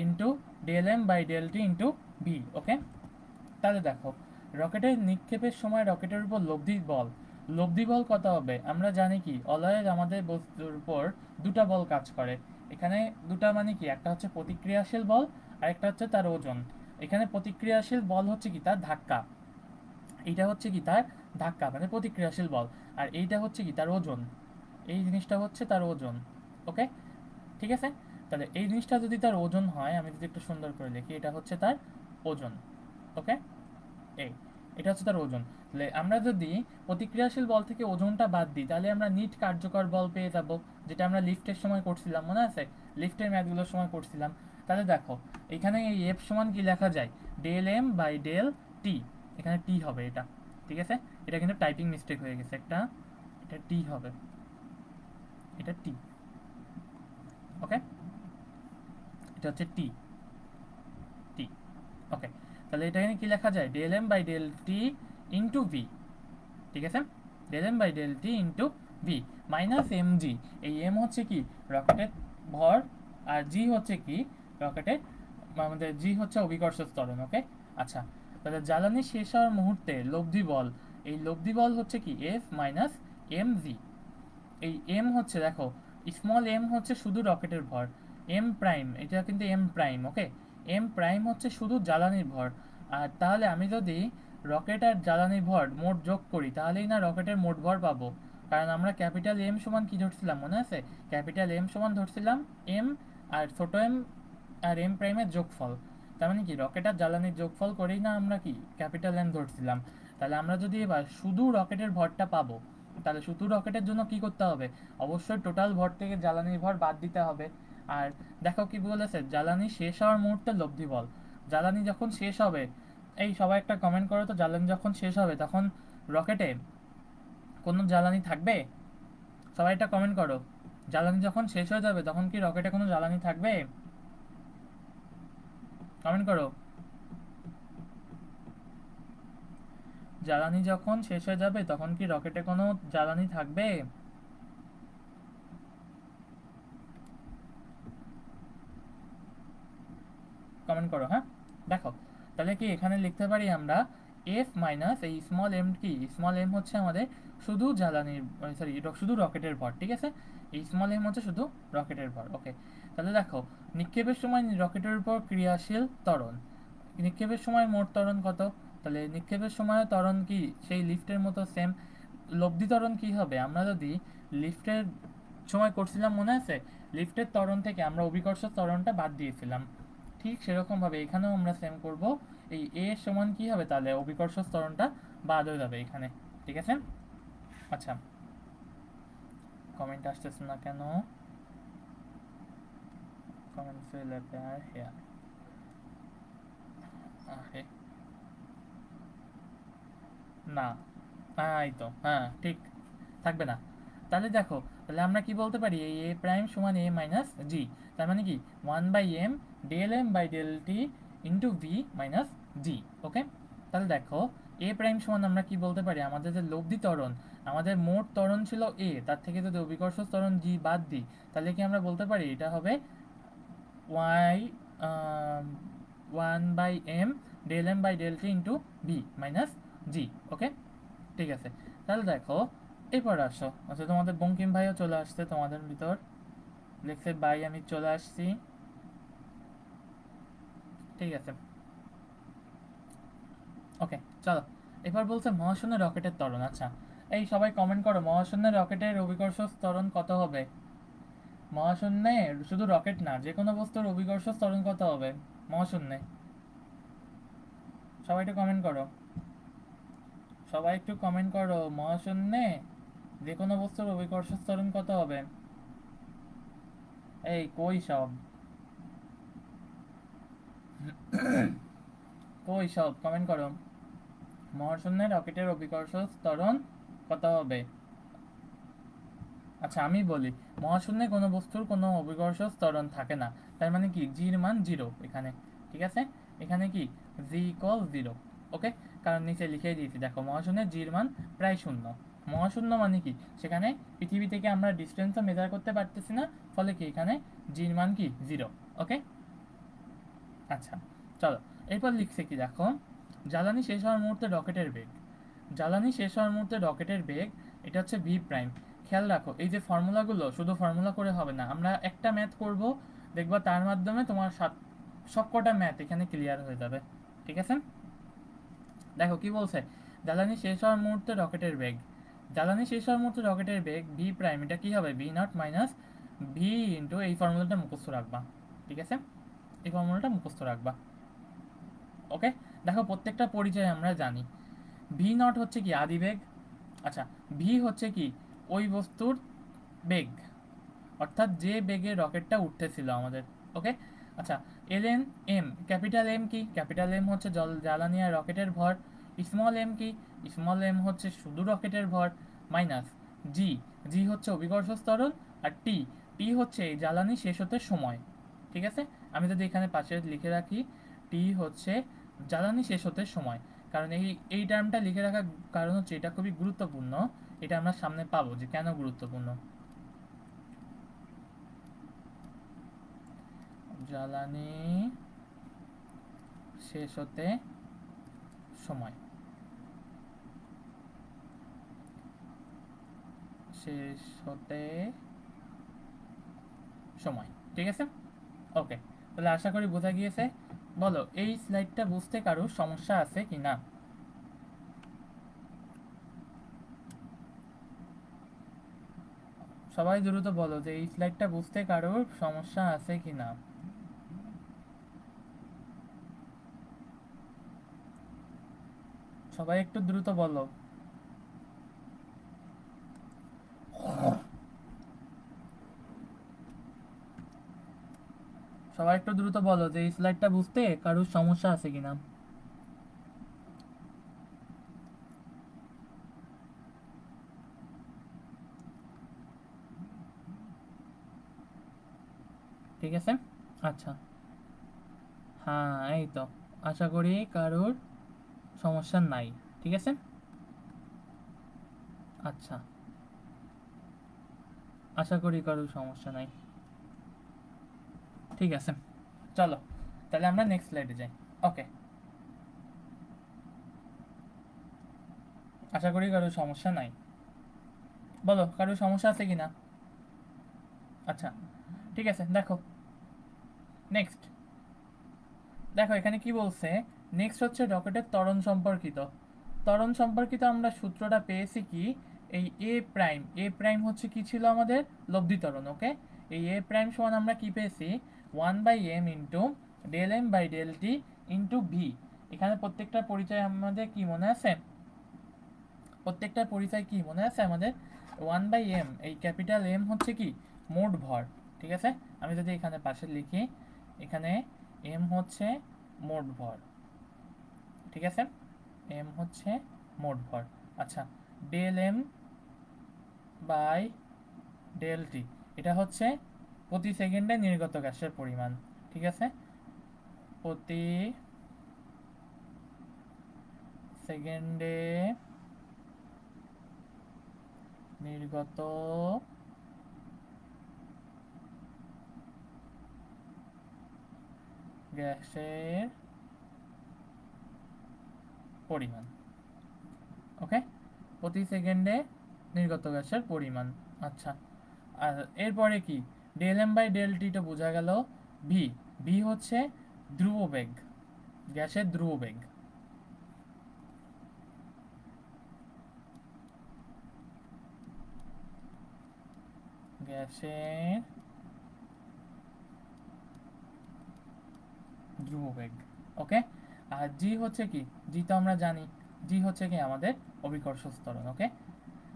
into del M by del T into V. Okay, তাহলে দেখো রকেটের নিক্ষেপের সময় রকেটের উপর লব্ধি বল কত হবে, আমরা জানি কি অলয়েজ আমাদের বস্তুর উপর দুটা বল কাজ করে। এখানে দুটা মানে কি, একটা হচ্ছে প্রতিক্রিয়াশীল বল আর একটা হচ্ছে তার ওজন। এখানে প্রতিক্রিয়াশীল বল হচ্ছে কি তার ধাক্কা, এইটা হচ্ছে কি তার ধাক্কা মানে প্রতিক্রিয়াশীল বল, আর এইটা হচ্ছে কি তার ওজন, এই জিনিসটা হচ্ছে তার ওজন। ওকে, ঠিক আছে, তাহলে এই জিনিসটা যদি তার ওজন হয়, আমি যদি একটু সুন্দর করে লিখি, এটা হচ্ছে তার ওজন। ওকে, এই এটা হচ্ছে তার ওজন। তাহলে আমরা যদি প্রতিক্রিয়াশীল বল থেকে ওজনটা বাদ দিই তাহলে আমরা নিট কার্যকর বল পেয়ে যাব, যেটা আমরা লিফটের সময় করছিলাম, মনে আছে লিফটের ম্যাথগুলোর সময় করছিলাম। তাহলে দেখো এখানে এই এফ সমান কি লেখা যায়, del M by del T, এখানে টি হবে এটা। ঠিক আছে, এটা কিন্তু টাইপিং মিস্টেক হয়ে গেছে একটা, এটা টি হবে, এটা টি। ওকে, এটা হচ্ছে টি, টি। ওকে, তাহলে এটা এখানে কি লেখা যায়, del M by del T into V. ঠিক আছে, del M by del T into V minus M G, এই এম হচ্ছে কি রকেটের ভর, আর জি হচ্ছে কি রকেটের, আমাদের জি হচ্ছে অভিকর্ষ ত্বরণ। ওকে, আচ্ছা তাহলে জ্বালানি শেষ হওয়ার মুহূর্তে লব্ধি বল, এই লব্ধি বল হচ্ছে কি এফ মাইনাস এম জি। এই এম হচ্ছে দেখো স্মল এম হচ্ছে শুধু রকেটের ভর, এম প্রাইম এটা কিন্তু এম প্রাইম। ওকে, এম প্রাইম হচ্ছে শুধু জ্বালানির ভর, আর তাহলে আমি যদি রকেট আর জ্বালানির ভর মোট যোগ করি তাহলেই না রকেটের মোট ভর পাবো, কারণ আমরা ক্যাপিটাল এম সমান কি ধরছিলাম মনে আছে, ক্যাপিটাল এম সমান ধরছিলাম এম আর ছোট এম আর এম প্রাইমের যোগফল। তার মানে কি রকেট আর জ্বালানির যোগফল করেই না আমরা কি ক্যাপিটাল এম ধরছিলাম। তাহলে আমরা যদি এবার শুধু রকেটের ভরটা পাবো, তাহলে শুধু রকেটের জন্য কি করতে হবে, অবশ্যই টোটাল ভর থেকে জ্বালানির ভর বাদ দিতে হবে। আর দেখো কি বলেছে, জ্বালানি শেষ হওয়ার মুহূর্তে লব্ধি বল, জ্বালানি যখন শেষ হবে এই সবাই একটা কমেন্ট করো তো, জ্বালানি যখন শেষ হবে তখন রকেটে কোনো জ্বালানি থাকবে? সবাই একটা কমেন্ট করো, জ্বালানি যখন শেষ হয়ে যাবে তখন কি রকেটে কোনো জ্বালানি থাকবে? কমেন্ট করো, জ্বালানি যখন শেষ হয়ে যাবে তখন কি রকেটে কোনো জ্বালানি থাকবে? কমেন্ট করো। হ্যাঁ, দেখো তাহলে কি এখানে লিখতে পারি আমরা এফ মাইনাস এই স্মল এম, কি স্মল এম হচ্ছে আমাদের শুধু জ্বালানির, সরি শুধু রকেটের ভর, ঠিক আছে? এই স্মল এম হচ্ছে শুধু রকেটের ভর। ওকে, তাহলে দেখো নিক্ষেপের সময় রকেটের উপর ক্রিয়াশীল ত্বরণ, নিক্ষেপের সময় মোট ত্বরণ কত? তাহলে নিক্ষেপের সময় ত্বরণ কি সেই লিফটের মতো সেম। লব্ধি ত্বরণ কি হবে? আমরা যদি লিফটের সময় করছিলাম মনে আছে, লিফটের ত্বরণ থেকে আমরা অভিকর্ষ ত্বরণটা বাদ দিয়েছিলাম, ঠিক সেরকমভাবে এখানেও আমরা সেম করব। এই এ সমান কি হবে তাহলে? অভিকর্ষ ত্বরণটা বাদ হয়ে যাবে এখানে, ঠিক আছে? আচ্ছা, কমেন্ট আসতেছে না কেন? Comment will appear here. আরে না, এই তো, হ্যাঁ ঠিক, থাকবে না। তাহলে দেখো, তাহলে আমরা কি বলতে পারি, এই এ প্রাইম সমান এ মাইনাস জি, তার মানে কি 1/m del M by del T into V minus G. Okay, তাহলে দেখো এ প্রাইম সমান আমরা কি বলতে পারি, আমাদের যে লব্ধি ত্বরণ, আমাদের মোট ত্বরণ ছিল এ, তার থেকে যদি অভিকর্ষ ত্বরণ জি বাদ দিই, তাহলে কি আমরা বলতে পারি এটা হবে Y 1/m del M by del T into V minus G. Okay, ঠিক আছে। তাহলে দেখো এরপর আসো, আচ্ছা তোমাদের বঙ্কিম ভাইও চলে আসছে তোমাদের ভিতর, লিখছে বাই আমি চলে আসছি, ঠিক আছে। ওকে, চলো এবার বলছে মহাশূন্য রকেটের ত্বরণ। আচ্ছা, এই সবাই কমেন্ট করো, মহাশূন্য রকেটের অভিকর্ষ ত্বরণ কত হবে? মহাশূন্যে শুধু রকেট না, যে কোনো বস্তুর অভিকর্ষ ত্বরণ কত হবে মহাশূন্যে? সবাই একটু কমেন্ট করো, সবাই একটু কমেন্ট করো, মহাশূন্যে যে কোনো বস্তুর অভিকর্ষ ত্বরণ কত হবে? এই কই সব, কই সব কমেন্ট করো, মহাশূন্যে রকেটের অভিকর্ষ ত্বরণ কত হবে? আচ্ছা আমি বলি, মহাশূন্যে কোনো বস্তুর কোনো অভিকর্ষ ত্বরণ থাকে না, তার মানে কি জির মান জিরো এখানে, ঠিক আছে? এখানে কি জি ইকুয়াল জিরো। ওকে, কারণ নিচে লিখে দিয়েছি, দেখো মহাশূন্যের জির মান প্রায় শূন্য। মহাশূন্য মানে কি, সেখানে পৃথিবী থেকে আমরা ডিস্টেন্সও মেজার করতে পারতেছি না, ফলে কি এখানে জির মান কি জিরো। ওকে, আচ্ছা চলো এরপর লিখছে কি দেখো, জ্বালানি শেষ হওয়ার মুহূর্তে রকেটের বেগ, জ্বালানি শেষ হওয়ার মুহূর্তে রকেটের বেগ, এটা হচ্ছে ভি প্রাইম। খেয়াল রাখো এই যে ফর্মুলাগুলো শুধু ফর্মুলা করে হবে না, আমরা একটা ম্যাথ করব, দেখবা তার মাধ্যমে তোমার সবকটা ম্যাথ এখানে ক্লিয়ার হয়ে যাবে, ঠিক আছে? দেখো কি বলছে, জ্বালানি শেষ হওয়ার মুহূর্তে রকেটের বেগ, জ্বালানি শেষ হওয়ার মুহূর্তে রকেটের বেগ ভি প্রাইম, এটা কি হবে V naught minus V into, এই ফর্মুলাটা মুখস্থ রাখবা, ঠিক আছে? এই ফর্মুলাটা মুখস্থ রাখবা। ওকে, দেখো প্রত্যেকটা পরিচয় আমরা জানি, ভি নট হচ্ছে কি আদিবেগ, আচ্ছা ভি হচ্ছে কি ওই বস্তুর বেগ, অর্থাৎ যে বেগে রকেটটা উঠতেছিল আমাদের। ওকে, আচ্ছা L N M, capital M কি, ক্যাপিটাল এম হচ্ছে জ্বালানি আর রকেটের ভর, স্মল এম কি, স্মল এম হচ্ছে শুধু রকেটের ভর, মাইনাস জি, জি হচ্ছে অভিকর্ষ ত্বরণ, আর টি, টি হচ্ছে এই জ্বালানি শেষ হতে সময়, ঠিক আছে? আমি যদি এখানে পাশে লিখে রাখি, টি হচ্ছে জ্বালানি শেষ হতে সময়, কারণ এই টার্মটা লিখে রাখার কারণ হচ্ছে এটা খুবই গুরুত্বপূর্ণ, এটা আমরা সামনে পাবো যে কেন গুরুত্বপূর্ণ। জ্বালানি শেষ হতে সময়, শেষ হতে সময়, ঠিক আছে? ওকে, তাহলে আশা করি বোঝা গিয়েছে। বলো এই স্লাইডটা বুঝতে কারোর সমস্যা আছে কি না? সবাই দ্রুত বলো যে এই স্লাইডটা বুঝতে কারোর সমস্যা আছে কি না। সবাই একটু দ্রুত বলো, সবাই একটু দ্রুত বলো যে এই স্লাইডটা বুঝতে কারোর সমস্যা আছে কিনা। ঠিক আছে। আচ্ছা, হ্যাঁ এই তো, আশা করি কারোর সমস্যা নাই। ঠিক আছে, আচ্ছা, আশা করি কারোর সমস্যা নাই। ঠিক আছে, চলো তাহলে আমরা নেক্সট স্লাইডে যাই। ওকে, আশা করি কারোর সমস্যা নাই। বলো কারোর সমস্যা আছে কি না? আচ্ছা, ঠিক আছে, দেখো নেক্সট। দেখো এখানে কি বলছে, নেক্সট হচ্ছে রকেটের ত্বরণ সম্পর্কিত। ত্বরণ সম্পর্কিত আমরা সূত্রটা পেয়েছি কি, এই এ প্রাইম হচ্ছে কি ছিল আমাদের লব্ধি ত্বরণ। ওকে, এই এ প্রাইম সমান আমরা কি পেয়েছি, 1/m into del M by del T into V. এখানে প্রত্যেকটা পরিচয় আমাদের কি মনে আছে, প্রত্যেকটা পরিচয় কি মনে আছে আমাদের, 1/m, এই ক্যাপিটাল এম হচ্ছে কি মোট ভর। ঠিক আছে, আমি যদি এখানে পাশে লিখি, এখানে এম হচ্ছে মোট ভর। ঠিক আছে, এম হচ্ছে মোট ভর। আচ্ছা, ডেল এম বাই ডেল টি, এটা হচ্ছে প্রতি সেকেন্ডে নির্গত গ্যাসের পরিমাণ। ঠিক আছে, প্রতি সেকেন্ডে নির্গত গ্যাসের পরিমাণ। ওকে, প্রতি সেকেন্ডে নির্গত গ্যাসের পরিমাণ। আচ্ছা, আর এরপরে কি, del M by del T তো বোঝা গেল। ভি, ভি হচ্ছে ধ্রুববেগ, গ্যাসের ধ্রুববেগ। গ্যাসের ধ্রুববেগ। ওকে, আর জি হচ্ছে কি, জি তো আমরা জানি, জি হচ্ছে কি আমাদের অভিকর্ষ ত্বরণ। ওকে,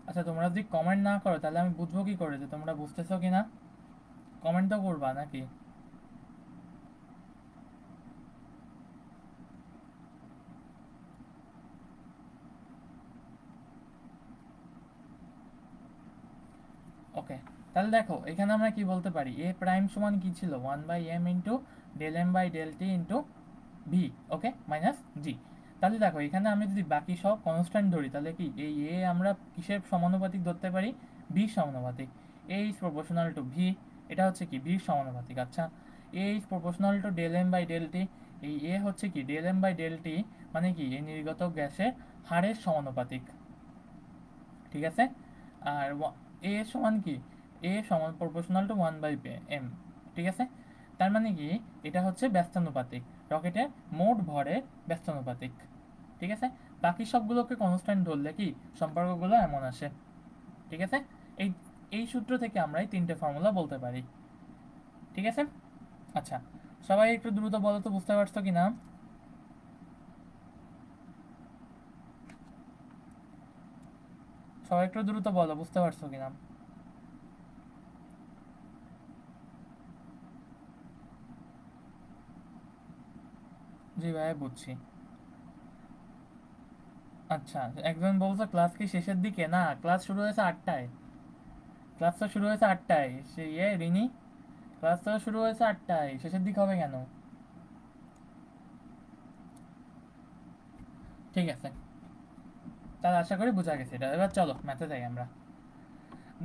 আচ্ছা তোমরা যদি কমেন্ট না করো তাহলে আমি বুঝবো কি করে যে তোমরা বুঝতেছো কি না? কমেন্ট তো করবা নাকি? ওকে, তাহলে দেখো এখানে আমরা কি বলতে পারি, এ প্রাইম সমান কি ছিল, 1/m into del M by del T into V. Okay, minus G. তাহলে দেখো এখানে আমি যদি বাকি সব কনস্ট্যান্ট ধরি তাহলে কি এই এ আমরা কিসের সমানুপাতিক ধরতে পারি, ভি সমানুপাতিক। A is proportional to V, এটা হচ্ছে কি ভির সমানুপাতিক। আচ্ছা, A is proportional to del M by del T, এই এ হচ্ছে কি del M by del T, মানে কি এই নির্গত গ্যাসের হারের সমানুপাতিক। ঠিক আছে, আর এ সমান কি, এ সমান প্রপোর্শনাল টু 1/m। ঠিক আছে, তার মানে কি এটা হচ্ছে ব্যস্তানুপাতিক, রকেটের মোট ভরের ব্যস্তানুপাতিক। ঠিক আছে, বাকি সবগুলোকে কনস্ট্যান্ট ধরলে কি সম্পর্কগুলো এমন আসে। ঠিক আছে, এই এই সূত্র থেকে আমরা এই তিনটে ফর্মুলা বলতে পারি। ঠিক আছে, আচ্ছা সবাই একটু দ্রুত বলো তো বুঝতে পারছো কি না? সবাই একটু দ্রুত বলো বুঝতে পারছো কিনা? জি ভাই বুঝছি। আচ্ছা, একজন বলছে ক্লাস কি শেষের দিকে, না ক্লাস শুরু হয়েছে 8টায়। ক্লাস তো শুরু হয়েছে 8টায়, সে রিনি, ক্লাস তো শুরু হয়েছে 8টায়, শেষের দিকে হবে কেন? ঠিক আছে, তাহলে আশা করি বোঝা গেছে এটা। এবার চলো ম্যাথে যাই আমরা।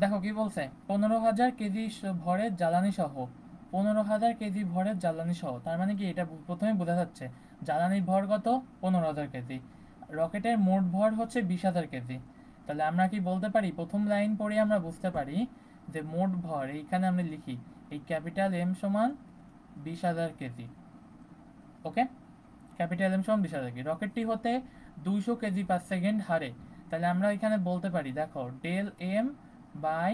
দেখো কি বলছে, 15,000 কেজি ভরের জ্বালানি সহ, 15,000 কেজি ভরের জ্বালানি সহ, তার মানে কি এটা প্রথমে বোঝা যাচ্ছে জ্বালানির ভর কত, 15,000 কেজি। রকেটের মোট ভর হচ্ছে 20,000 কেজি। তাহলে আমরা কি বলতে পারি, প্রথম লাইন পড়ে আমরা বুঝতে পারি যে মোট ভর, এইখানে আমরা লিখি এই ক্যাপিটাল এম সমান 20,000 কেজি। ওকে, ক্যাপিটাল এম সমান 20,000 কেজি, রকেটটি হতে 200 কেজি/সেকেন্ড হারে। তাহলে আমরা এখানে বলতে পারি, দেখো ডেল এম বাই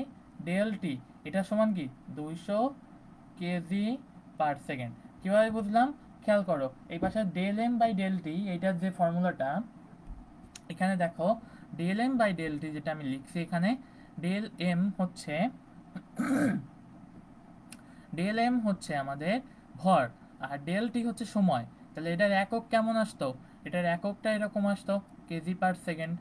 ডেল টি, এটা সমান কি 200 কেজি/সেকেন্ড। কীভাবে বুঝলাম, খেয়াল করো এই পাশে del M by del T, এইটার যে ফর্মুলাটা, এখানে দেখো del M by del T যেটা আমি লিখছি এখানে, ডেল এম হচ্ছে ডেল এম হচ্ছে আমাদের ভর, আর ডেল টি হচ্ছে সময়। তাহলে এটার একক কেমন আসতো, এটার এককটা এরকম আসতো কেজি পার সেকেন্ড।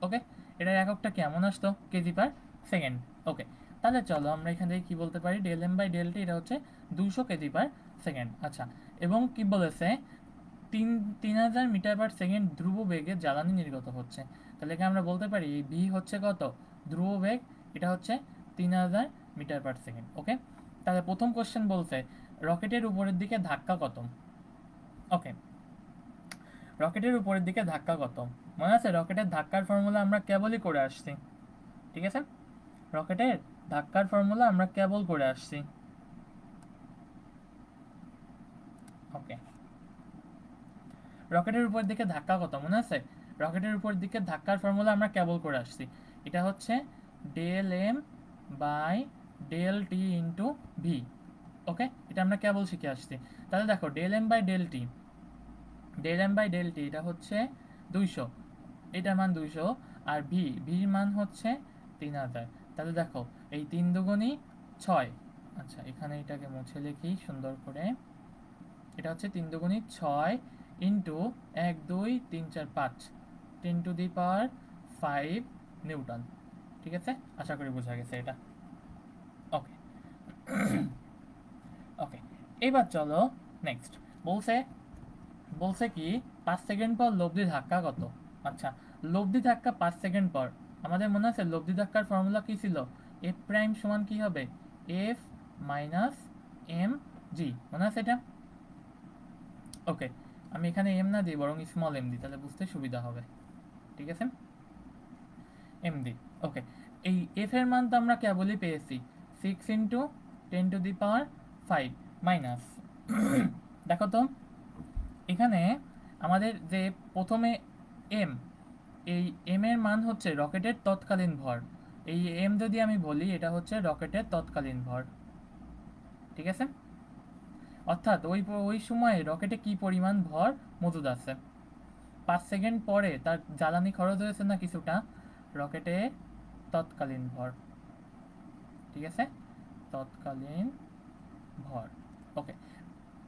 ওকে, এটার এককটা কেমন আসতো, কেজি পার সেকেন্ড। ওকে, তাহলে চলো আমরা এখান থেকে কি বলতে পারি, ডেল এম বাই ডেল টি এটা হচ্ছে 200 কেজি পার সেকেন্ড। আচ্ছা, এবং কি বলেছে 3000 মিটার পার সেকেন্ড ধ্রুব বেগে জ্বালানি নির্গত হচ্ছে। তাহলে কি আমরা বলতে পারি এই ভি হচ্ছে কত, ধ্রুব বেগ, এটা হচ্ছে 3000 মিটার পার সেকেন্ড। ওকে, তাহলে প্রথম কোশ্চেন বলছে রকেটের উপরের দিকে ধাক্কা কত। ওকে, রকেটের উপরের দিকে ধাক্কা কত, মনে আছে রকেটের ধাক্কার ফর্মুলা আমরা কেবলই করে আসছি, ঠিক আছে, রকেটের ধাক্কার ফর্মুলা আমরা কেবল করে আসছি। ওকে, রকেটের উপর দিকে ধাক্কা কত মনে আছে, রকেটের উপর দিকে ধাক্কার ফর্মুলা আমরা কেবল করে আসছি, এটা হচ্ছে del M by del T into V. Okay, এটা আমরা কেবল শিখে আসছি। তাহলে দেখো del M by del T, del M by del টি এটা হচ্ছে 200, এটার মান 200, আর ভির মান হচ্ছে 3000। তাহলে দেখো এই 3 দুগুণী 6, আচ্ছা এখানে এটাকে মুছে লিখি সুন্দর করে, এটা হচ্ছে 3 দুগুণী 6 into 1 2 3 4 5 10 to the power 5 Newton. ঠিক আছে, আশা করি বোঝা গেছে এটা। ওকে ওকে, এবার চলো নেক্সট। বলছে বলছে কি 5 সেকেন্ড পর লব্ধি ধাক্কা কত। আচ্ছা, লব্ধি ধাক্কা 5 সেকেন্ড পর, আমাদের মনে আছে লব্ধি ধাক্কার ফর্মুলা কি ছিল, এফ প্রাইম সমান কি হবে, এফ মাইনাস এম জি, মনে আছে এটা। ওকে, আমি এখানে এম না দিই বরং স্মল এম দিই, তাহলে বুঝতে সুবিধা হবে, ঠিক আছে, এম দিই। ওকে, এই এফ এর মান তো আমরা কেবলই পেয়েছি 6 into 10 to the power 5 minus, দেখো তো এখানে আমাদের যে প্রথমে এম, এই এম এর মান হচ্ছে রকেটের তৎকালীন ভর, এই এম যদি আমি বলি এটা হচ্ছে রকেটের তৎকালীন ভর, ঠিক আছে, অর্থাৎ ওই সময়ে রকেটে কি পরিমাণ ভর মজুদ আছে। 5 সেকেন্ড পরে তার জ্বালানি খরচ হয়েছে না কিছুটা, রকেটে তৎকালীন ভর, ঠিক আছে, তৎকালীন ভর। ওকে,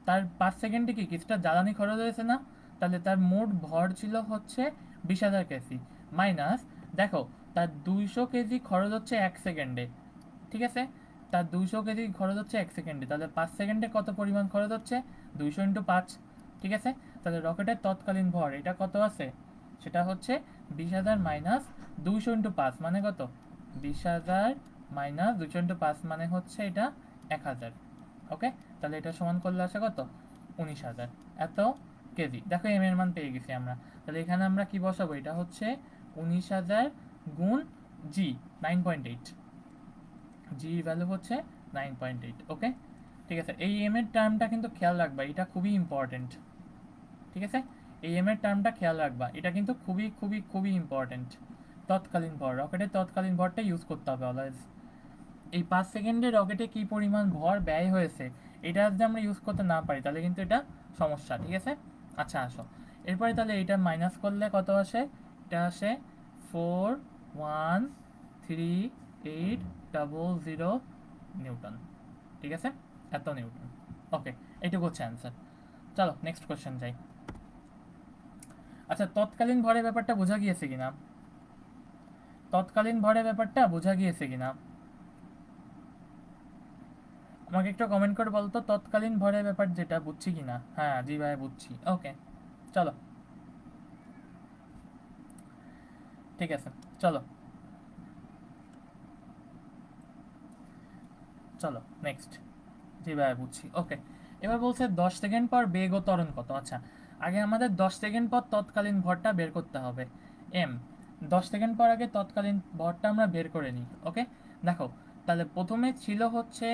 তার 5 সেকেন্ডে কি কিছুটা জ্বালানি খরচ হয়েছে না, তাহলে তার মোট ভর ছিল হচ্ছে 20,000 কেজি, মাইনাস দেখো তার 200 কেজি খরচ হচ্ছে 1 সেকেন্ডে, ঠিক আছে, তার 200 কেজি খরচ হচ্ছে 1 সেকেন্ডে, তাহলে 5 সেকেন্ডে কত পরিমাণ খরচ হচ্ছে 200 ইন্টু 5, ঠিক আছে, তাহলে রকেটের তৎকালীন ভর এটা কত আছে, সেটা হচ্ছে 20,000 মাইনাস 200 ইন্টু 5 মানে কত, 20,000 মাইনাস 200 ইন্টু 5 মানে হচ্ছে এটা 1000। ওকে, তাহলে এটা সমান করলে আসে কত, 19,000 এত কেজি। দেখো এম এর মান পেয়ে গেছি আমরা, তাহলে এখানে আমরা কি বসাবো, এটা হচ্ছে 19,000 গুণ জি 9.8, জি ভ্যালু হচ্ছে 9.8। ওকে, ঠিক আছে, এই এম এর টার্মটা কিন্তু খেয়াল রাখবা, এটা খুবই ইম্পর্টেন্ট, ঠিক আছে, এই এম এর টার্মটা খেয়াল রাখবা, এটা কিন্তু খুবই খুবই খুবই ইম্পর্টেন্ট। তৎকালীন ভর, রকেটের তৎকালীন ভরটা ইউজ করতে হবে অলওয়েজ। এই 5 সেকেন্ডে রকেটে কি পরিমাণ ভর ব্যয় হয়েছে এটা যদি আমরা ইউজ করতে না পারি তাহলে কিন্তু এটা সমস্যা, ঠিক আছে। আচ্ছা আসো, এরপরে তাহলে এটা মাইনাস করলে কত আসে, এটা আসে 413800 নিউটন, ঠিক আছে, এত নিউটন। ওকে, এইটুকু হচ্ছে অ্যান্সার। চলো নেক্সট কোশ্চেন যাই। আচ্ছা, তৎকালীন ভরের ব্যাপারটা বোঝা গিয়েছে কিনা, তৎকালীন ভরের ব্যাপারটা বোঝা গিয়েছে কিনা আমাকে একটু কমেন্ট করে বলতো তৎকালীন ভরের ব্যাপার যেটা বুঝছি কিনা। হ্যাঁ জি ভাই বুঝছি। ওকে, চলো ঠিক আছে, চলো চলো নেক্সট। জি ভাই বুঝছি। ওকে, এবার বলছে 10 সেকেন্ড পর বেগ ও ত্বরণ কত। আচ্ছা, আগে আমাদের 10 সেকেন্ড পর তৎকালীন ভরটা বের করতে হবে, এম। 10 সেকেন্ড পর আগে তৎকালীন ভরটা আমরা বের করে নিই। ওকে, দেখো তাহলে প্রথমে ছিল হচ্ছে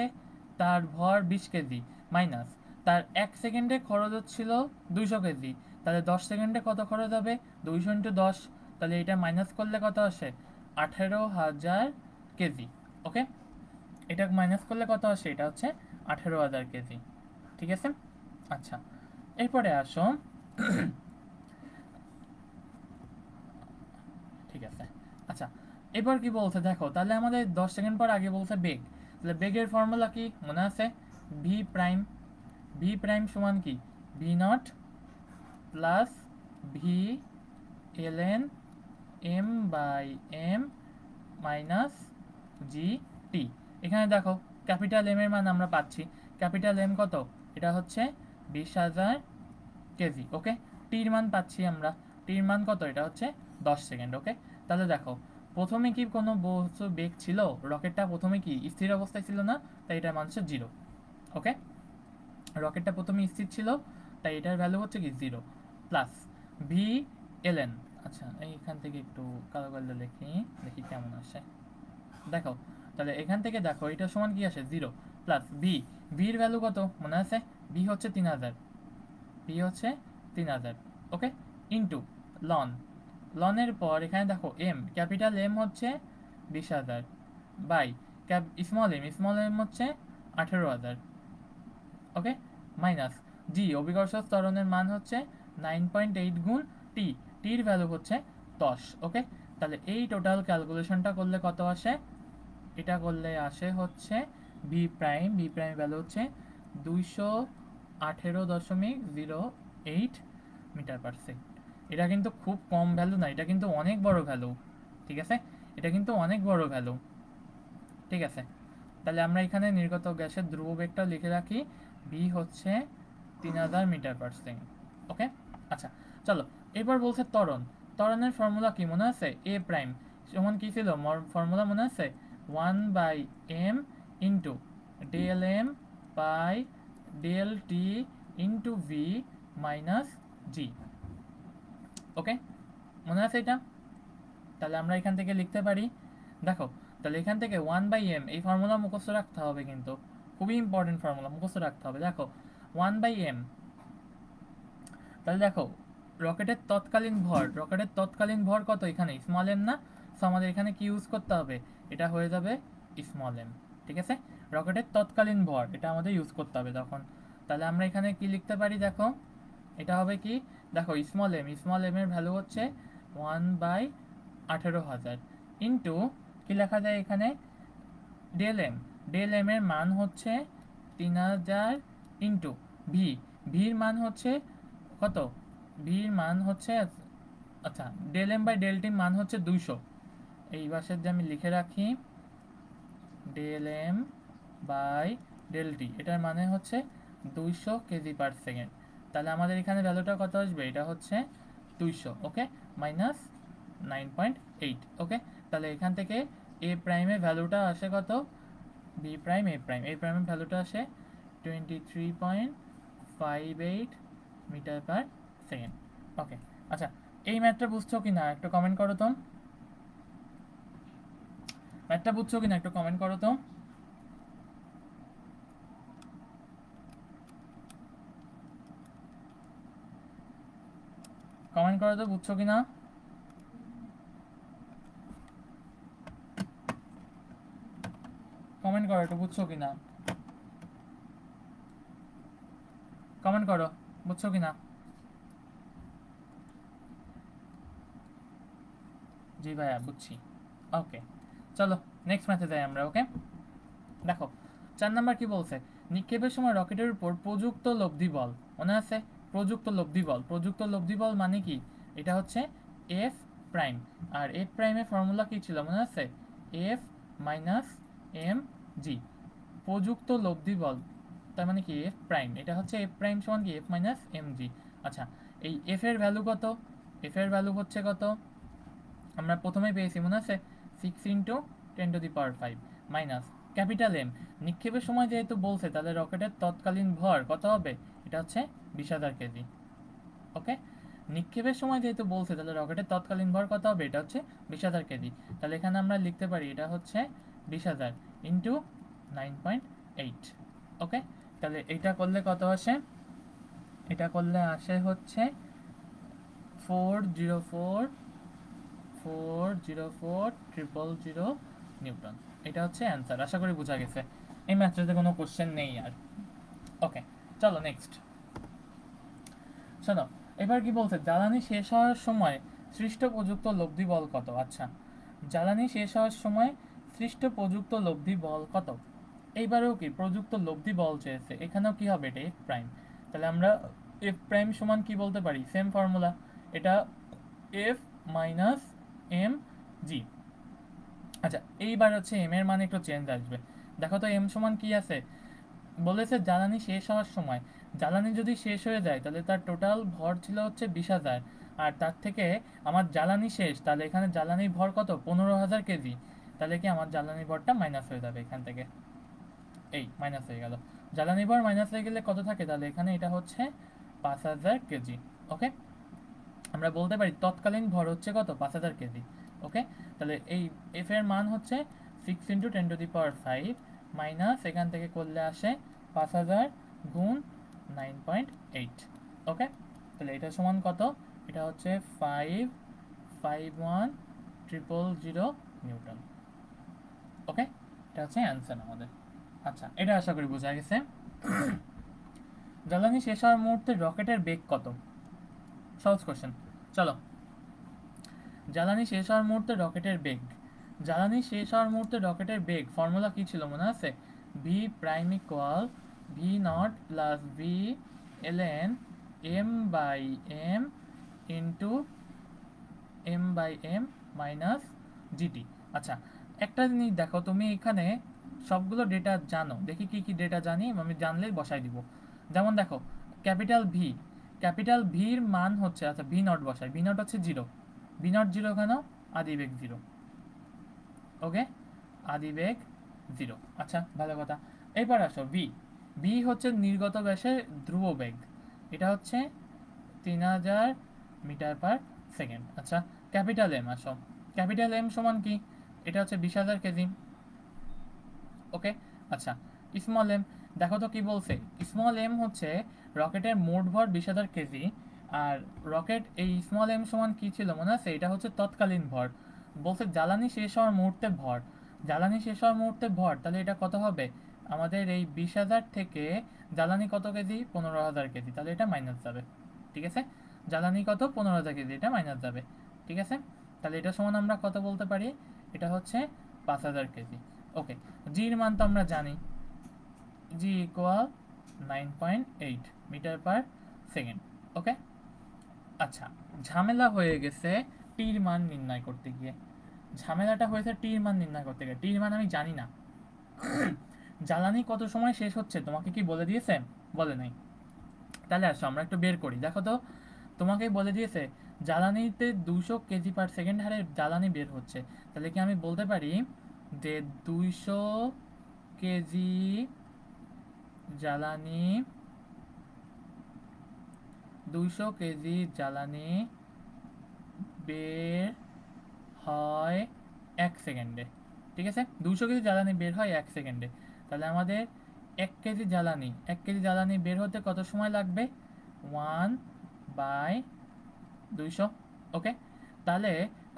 তার ভর 20 কেজি মাইনাস তার 1 সেকেন্ডে খরচ হচ্ছিল 200 কেজি, তাহলে 10 সেকেন্ডে কত খরচ হবে, 200 ইন্টু 10, তাহলে এটা মাইনাস করলে কত আসে, 18,000 কেজি। ওকে, এটা মাইনাস করলে কত আসে, এটা হচ্ছে 18,000 কেজি, ঠিক আছে। আচ্ছা, এরপরে আসো, ঠিক আছে। আচ্ছা, এবার কি বলছে দেখো, তাহলে আমাদের 10 সেকেন্ড পর আগে বলছে বেগ, তাহলে বেগের ফর্মুলা কি মনে আছে, ভি প্রাইম, ভি প্রাইম সমান কি, v not plus V ln m by m minus g t. এখানে দেখো ক্যাপিটাল এম এর মান আমরা পাচ্ছি, ক্যাপিটাল এম কত, এটা হচ্ছে 20,000 কেজি। ওকে, টির মান পাচ্ছি আমরা, টির মান কত, এটা হচ্ছে 10 সেকেন্ড। ওকে, তাহলে দেখো প্রথমে কি কোনো বস্তু বেগ ছিল, রকেটটা প্রথমে কি স্থির অবস্থায় ছিল না, তাই এটার মান হচ্ছে 0। ওকে, রকেটটা প্রথমে স্থির ছিল, তাই এটার ভ্যালু হচ্ছে কি 0 প্লাস ভি এল এন। আচ্ছা, এইখান থেকে একটু কালো কালো লিখি, দেখি কেমন আসে। দেখো তাহলে এখান থেকে দেখো এটা সমান কি আসে 0 প্লাস ভি, ভির ভ্যালু কত মনে আছে, ভি হচ্ছে 3000, ভি হচ্ছে 3000। ওকে, ইন্টু লন, লনের পর এখানে দেখো এম, ক্যাপিটাল এম হচ্ছে 20,000 বাই স্মল এম হচ্ছে 18,000। ওকে, মাইনাস জি, অভিকর্ষ ত্বরণের মান হচ্ছে 9.8 গুণ টি, টির ভ্যালু হচ্ছে 10। ওকে, তাহলে এই টোটাল ক্যালকুলেশনটা করলে কত আসে, এটা করলে আসে হচ্ছে V prime, V prime value হচ্ছে 218.08 মিটার পার সেকেন্ড। এটা কিন্তু খুব কম ভ্যালু না, এটা কিন্তু অনেক বড় ভ্যালু। ঠিক আছে, এটা কিন্তু অনেক বড় ভ্যালু। ঠিক আছে, তাহলে আমরা এখানে নির্গত গ্যাসের ধ্রুববেগটা লিখে রাখি, ভি হচ্ছে 3000 মিটার পার সেকেন্ড। ওকে, আচ্ছা চলো, এবার বলছে ত্বরণ, ত্বরণের ফর্মুলা কি মনে আছে, এ প্রাইম সমান কি ছিল ফর্মুলা মনে আছে, 1/m into del M by del T into V minus G. Okay, মনে আছে এটা, তাহলে আমরা এখান থেকে লিখতে পারি, দেখো তাহলে এখান থেকে 1/m, এই ফর্মুলা মুখস্থ রাখতে হবে, কিন্তু খুবই ইম্পর্টেন্ট ফর্মুলা, মুখস্থ রাখতে হবে। দেখো 1/m, তাহলে দেখো রকেটের তৎকালীন ভর, রকেটের তৎকালীন ভর কত, এখানে স্মল এম না, সো আমাদের এখানে কি ইউজ করতে হবে, এটা হয়ে যাবে স্মল এম। ঠিক আছে, রকেটের তৎকালীন ভর এটা আমাদের ইউজ করতে হবে তখন। তাহলে আমরা এখানে কি লিখতে পারি, দেখো এটা হবে কি, দেখো স্মল এম এর ভ্যালু হচ্ছে 1/18,000 ইন্টু কি লেখা যায় এখানে, ডেল এম, ডেল এম এর মান হচ্ছে 3000 ইন্টু ভি, ভির মান হচ্ছে কত, ভির মান হচ্ছে, আচ্ছা ডেল এম বাই ডেল টির মান হচ্ছে 200। এই পাশের যে আমি লিখে রাখি del M by del T, এটার মানে হচ্ছে 200 কেজি পার সেকেন্ড। তাহলে আমাদের এখানে ভ্যালুটা কত আসবে, এটা হচ্ছে 200। ওকে, মাইনাস 9.8। ওকে, তাহলে এখান থেকে এ প্রাইমের ভ্যালুটা আসে কত, বি প্রাইম এ প্রাইম, এ প্রাইমের ভ্যালুটা আসে 23.58 মিটার পার সেকেন্ড। ওকে, আচ্ছা এই ম্যাথটা বুঝছো কি না একটু কমেন্ট করো তো, ম্যাথটা বুঝছো কি না একটু কমেন্ট করো তো। কমেন্ট করো তো বুঝছো কি না, কমেন্ট করো একটু বুঝছো কি না, কমেন্ট করো বুঝছো কি না। জি ভাইয়া বুঝছি। ওকে, চলো নেক্সট ম্যাথে যাই আমরা। ওকে, দেখো 4 নাম্বার কি বলছে, নিক্ষেপের সময় রকেটের উপর প্রযুক্ত লব্ধি বল, মনে আছে প্রযুক্ত লব্ধি বল, প্রযুক্ত লব্ধি বল মানে কি, এটা হচ্ছে এফ প্রাইম, আর এফ প্রাইমের ফর্মুলা কি ছিল মনে আছে, এফ মাইনাস এম জি, প্রযুক্ত লব্ধি বল তার মানে কি এফ প্রাইম, এটা হচ্ছে এফ প্রাইম সমান কি এফ মাইনাস এম জি। আচ্ছা, এই এফ এর ভ্যালু কত, এফ এর ভ্যালু হচ্ছে কত, আমরা প্রথমেই পেয়েছি মনে আছে 6 × 10⁵ মাইনাস ক্যাপিটাল এম, নিক্ষেপের সময় যেহেতু বলছে তাহলে রকেটের তৎকালীন ভর কত হবে, এটা হচ্ছে 20,000 কেজি। ওকে, নিক্ষেপের সময় যেহেতু বলছে তাহলে রকেটের তৎকালীন ভর কত হবে, এটা হচ্ছে 20,000 কেজি। তাহলে এখানে আমরা লিখতে পারি এটা হচ্ছে 20,000 ইন্টু 9.8। ওকে, তাহলে এটা করলে কত আসে, এটা করলে আসে হচ্ছে 404,000 নিউটন। এটা হচ্ছে অ্যান্সার, আশা করি বোঝা গেছে, এই ম্যাথটাতে কোনো কোশ্চেন নেই আর। ওকে, চলো নেক্সট, শোনো এবার কি বলছে, জ্বালানি শেষ হওয়ার সময় সৃষ্ট প্রযুক্ত লব্ধি বল কত। আচ্ছা, জ্বালানি শেষ হওয়ার সময় সৃষ্ট প্রযুক্ত লব্ধি বল কত, এইবারেও কি প্রযুক্ত লব্ধি বল চেয়েছে, এখানেও কি হবে, এটা এফ প্রাইম, তাহলে আমরা এফ প্রাইম সমান কি বলতে পারি, সেম ফর্মুলা, এটা এফ মাইনাস এম জি। আচ্ছা, এইবার হচ্ছে এম এর মানে একটু চেঞ্জ আসবে, দেখো তো এম সমান কি আছে, বলেছে জ্বালানি শেষ হওয়ার সময়। জ্বালানি যদি শেষ হয়ে যায় তাহলে তার টোটাল ভর ছিল হচ্ছে 20,000, আর তার থেকে আমার জ্বালানি শেষ, তাহলে এখানে জ্বালানির ভর কত, 15,000 কেজি। তাহলে কি আমার জ্বালানি ভরটা মাইনাস হয়ে যাবে এখান থেকে, এই মাইনাস হয়ে গেল। জ্বালানি ভর মাইনাস হয়ে গেলে কত থাকে, তাহলে এখানে এটা হচ্ছে 5,000 কেজি। ওকে, আমরা বলতে পারি তৎকালীন ভর হচ্ছে কত, 5,000 কেজি। ওকে, তাহলে এই এফ এর মান হচ্ছে 6 × 10⁵ মাইনাস এখান থেকে করলে আসে 5,000 গুণ 9.8। ওকে, তাহলে এটা সমান কত, এটা হচ্ছে 551,000 নিউটন। ওকে, এটা হচ্ছে অ্যান্সার আমাদের। আচ্ছা, এটা আশা করি বোঝা গেছে। জ্বালানি শেষ হওয়ার মুহূর্তে রকেটের বেগ কত, সহজ কোশ্চেন। চলো, জ্বালানি শেষ হওয়ার মুহূর্তে রকেটের বেগ, জ্বালানি শেষ হওয়ার মুহূর্তে রকেটের বেগ ফর্মুলা কি ছিল মনে আছে, V prime equal V not plus V LN m/m into m/m minus GT. আচ্ছা, একটা জিনিস দেখো, তুমি এখানে সবগুলো ডেটা জানো, দেখি কি কি ডেটা জানি, আমি জানলেই বসাই দিব। যেমন দেখো, ক্যাপিটাল ভির মান হচ্ছে, আচ্ছা ভি নট বসাই, ভি নট হচ্ছে 0, ভি নট 0 কেন, আদিবেগ 0। ওকে, আদিবেগ 0। আচ্ছা, ভালো কথা। এরপর আসো ভি হচ্ছে নির্গত গ্যাসের ধ্রুব বেগ, এটা হচ্ছে 3000 মিটার পার সেকেন্ড। আচ্ছা, ক্যাপিটাল এম আসো, ক্যাপিটাল এম সমান কি, এটা হচ্ছে 20,000 কেজি। ওকে, আচ্ছা, স্মল এম, দেখো তো কি বলছে, স্মল এম হচ্ছে রকেটের মোট ভর 20,000 কেজি, আর রকেট এই স্মল এম সমান কি ছিল মনে আছে, এটা হচ্ছে তৎকালীন ভর। বলছে জ্বালানি শেষ হওয়ার মুহূর্তে ভর, জ্বালানি শেষ হওয়ার মুহূর্তে ভর, তাহলে এটা কত হবে, আমাদের এই 20,000 থেকে জ্বালানি কত কেজি, 15,000 কেজি, তাহলে এটা মাইনাস যাবে। ঠিক আছে, জ্বালানি কত, 15,000 কেজি, এটা মাইনাস যাবে। ঠিক আছে, তাহলে এটা সমান আমরা কত বলতে পারি, এটা হচ্ছে 5,000 কেজি। ওকে, জির মান তো আমরা জানি, জি ইকুয়াল 9.8 মিটার পার সেকেন্ড। ওকে, আচ্ছা, ঝামেলা হয়ে গেছে টির মান নির্ণয় করতে গিয়ে, ঝামেলাটা হয়েছে টির মান নির্ণয় করতে গিয়ে, টির মান আমি জানি না। জ্বালানি কত সময় শেষ হচ্ছে তোমাকে কি বলে দিয়েছে, বলে নাই। তাহলে আসো আমরা একটু বের করি, দেখো তো, তোমাকে বলে দিয়েছে জ্বালানিতে 200 কেজি পার সেকেন্ড হারে জ্বালানি বের হচ্ছে, তাহলে কি আমি বলতে পারি যে 200 কেজি জ্বালানি 200 কেজি জ্বালানি বের হয় 1 সেকেন্ডে। ঠিক আছে, 200 কেজি জ্বালানি বের হয় 1 সেকেন্ডে, তাহলে আমাদের 1 কেজি জ্বালানি বের হতে কত সময় লাগবে, 1/200। ওকে, তাহলে